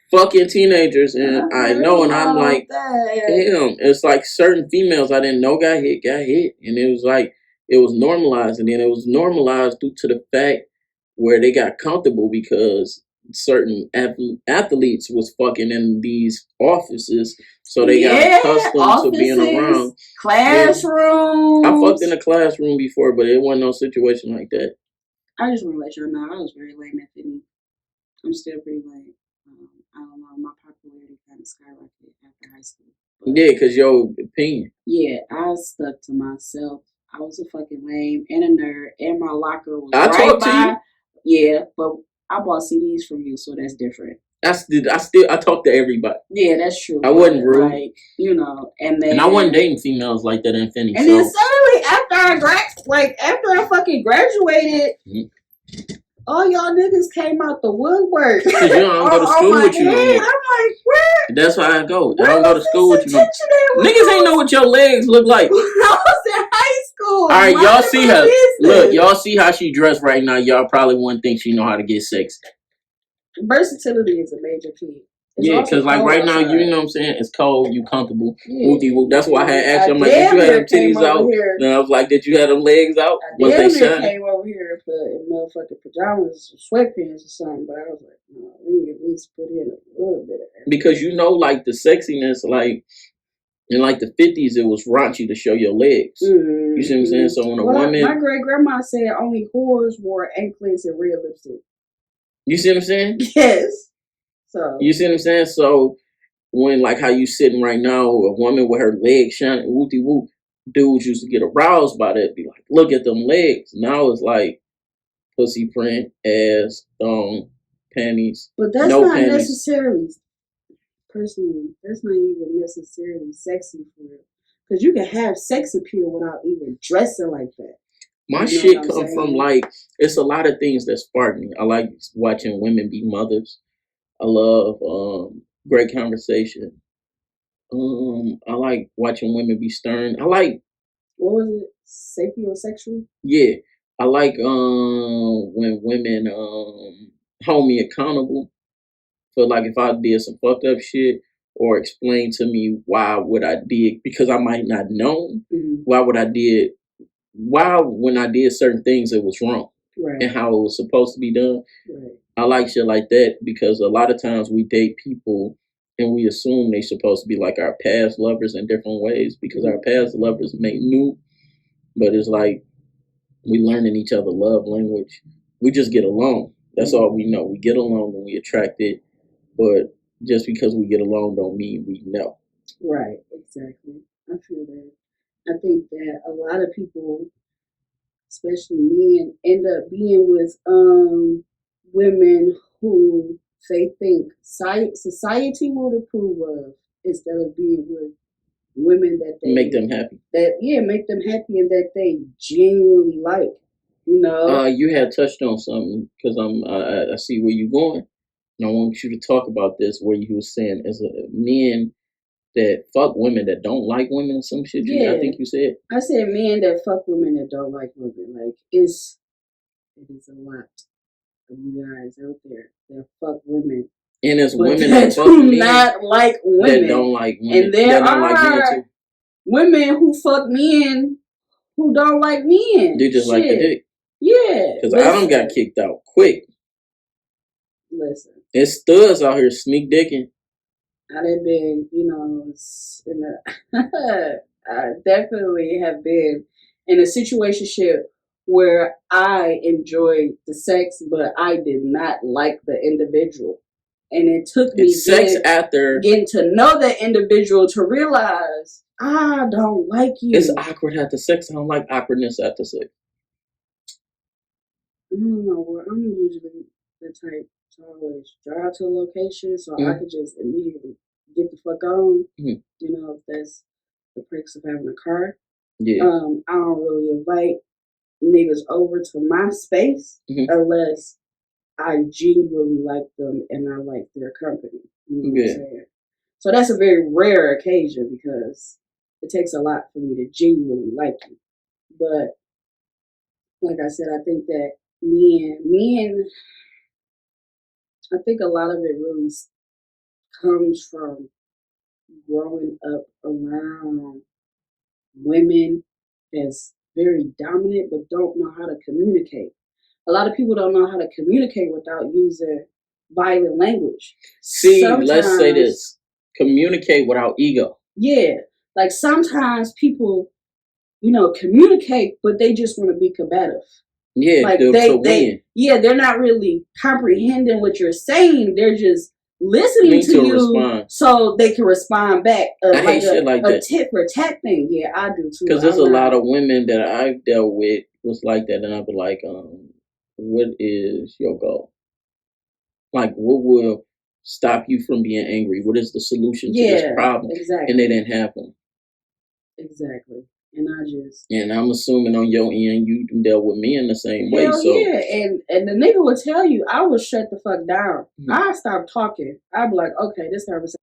fucking teenagers, and I know, and I'm like, damn, it's like certain females I didn't know got hit, and it was like, it was normalized, and then it was normalized due to the fact where they got comfortable because certain athletes was fucking in these offices, so they got accustomed to being around classrooms. I fucked in a classroom before, but it wasn't no situation like that. I just want to let y'all know I was very lame at Finney. I'm still pretty lame. I don't know, my popularity kind of skyrocketed after high school. But yeah, because your opinion. Yeah, I stuck to myself. I was a fucking lame and a nerd, and my locker was right talked by. To you. Yeah, but I bought CDs from you, so that's different. I talk to everybody. Yeah, that's true. I wasn't rude. Like, and I wasn't dating females like that in Finney. And then suddenly after I fucking graduated, all y'all niggas came out the woodwork. Cause you don't go to school with you no more. I'm like, where? That's why I go. I don't go to school with you. Niggas ain't know what your legs look like. I was in high school. All right, y'all see her. Look, y'all see how she dressed right now. Y'all probably wouldn't think she know how to get sexy. Versatility is a major key. Yeah, because like right now, you know what I'm saying? It's cold, you comfortable. Yeah. That's why I had asked you, I'm like, did you have them titties out? And I was like, did you have them legs out? Was they shining? I came over here in motherfucking pajamas, sweatpants or something, but I was like, no, we need at least put in a little bit of effort. Because like the sexiness, like in like the 50s, it was raunchy to show your legs. Mm-hmm. You see what I'm saying? So when a woman... My great-grandma said only whores wore anklets and red lipstick. You see what I'm saying? Yes. So you see what I'm saying? So when like how you sitting right now, a woman with her legs shining, whoopty whoop, dudes used to get aroused by that. Be like, look at them legs. Now it's like pussy print, ass, panties. But that's not necessarily, personally, that's not even necessarily sexy for real. Because you can have sex appeal without even dressing like that. My shit come from like, it's a lot of things that spark me. I like watching women be mothers. I love great conversation. I like watching women be stern. I like... What was it? Sapiosexual? Yeah. I like when women hold me accountable for like if I did some fucked up shit or explain to me why what I did, because I might not know why when I did certain things it was wrong. and how it was supposed to be done. Right. I like shit like that because a lot of times we date people and we assume they supposed to be like our past lovers in different ways because our past lovers make new, but it's like we learning each other love language. We just get along. That's all we know. We get along and we attracted, but just because we get along don't mean we know. Right, exactly. I feel that. I think that a lot of people, especially men, end up being with women who they think society would approve of instead of being with women that they make them happy. Make them happy and that they genuinely like. You know. You had touched on something because I see where you're going, and I want you to talk about this. Where you were saying as men that fuck women that don't like women or some shit. Yeah, I think you said. I said men that fuck women that don't like women. Like it is a lot of you guys out there that fuck women. And it's women that do not like women. That don't like women. And there are women who fuck men who don't like men. They just like the dick. Yeah. Because I done got kicked out quick. Listen. It's studs out here sneak dicking. I done been, I definitely have been in a situationship where I enjoyed the sex, but I did not like the individual. And it took me getting to know the individual to realize I don't like you. It's awkward after sex. I don't like awkwardness after sex. I don't know. Well, I'm usually the type to always drive to a location so I could just immediately get the fuck on. You know, if that's the perks of having a car. Yeah. I don't really invite niggas over to my space unless I genuinely like them and I like their company. You know what I'm saying? So that's a very rare occasion because it takes a lot for me to genuinely like you. But like I said, I think that men, I think a lot of it really comes from growing up around women that's very dominant but don't know how to communicate. A lot of people don't know how to communicate without using violent language. See, let's say this. Communicate without ego. Yeah. Like sometimes people, communicate, but they just want to be combative. Yeah, like they're not really comprehending what you're saying. They're just listening to you respond. So they can respond back. I hate shit like that. A tit for tat thing. Yeah, I do too. Because there's a lot of women that I've dealt with was like that, and I'd be like, what is your goal? Like, what will stop you from being angry? What is the solution to this problem? Exactly. And they didn't have one. Exactly. And I'm assuming on your end you dealt with me in the same way. So yeah, and the nigga will tell you I will shut the fuck down. I stop talking. I'd be like, okay, this conversation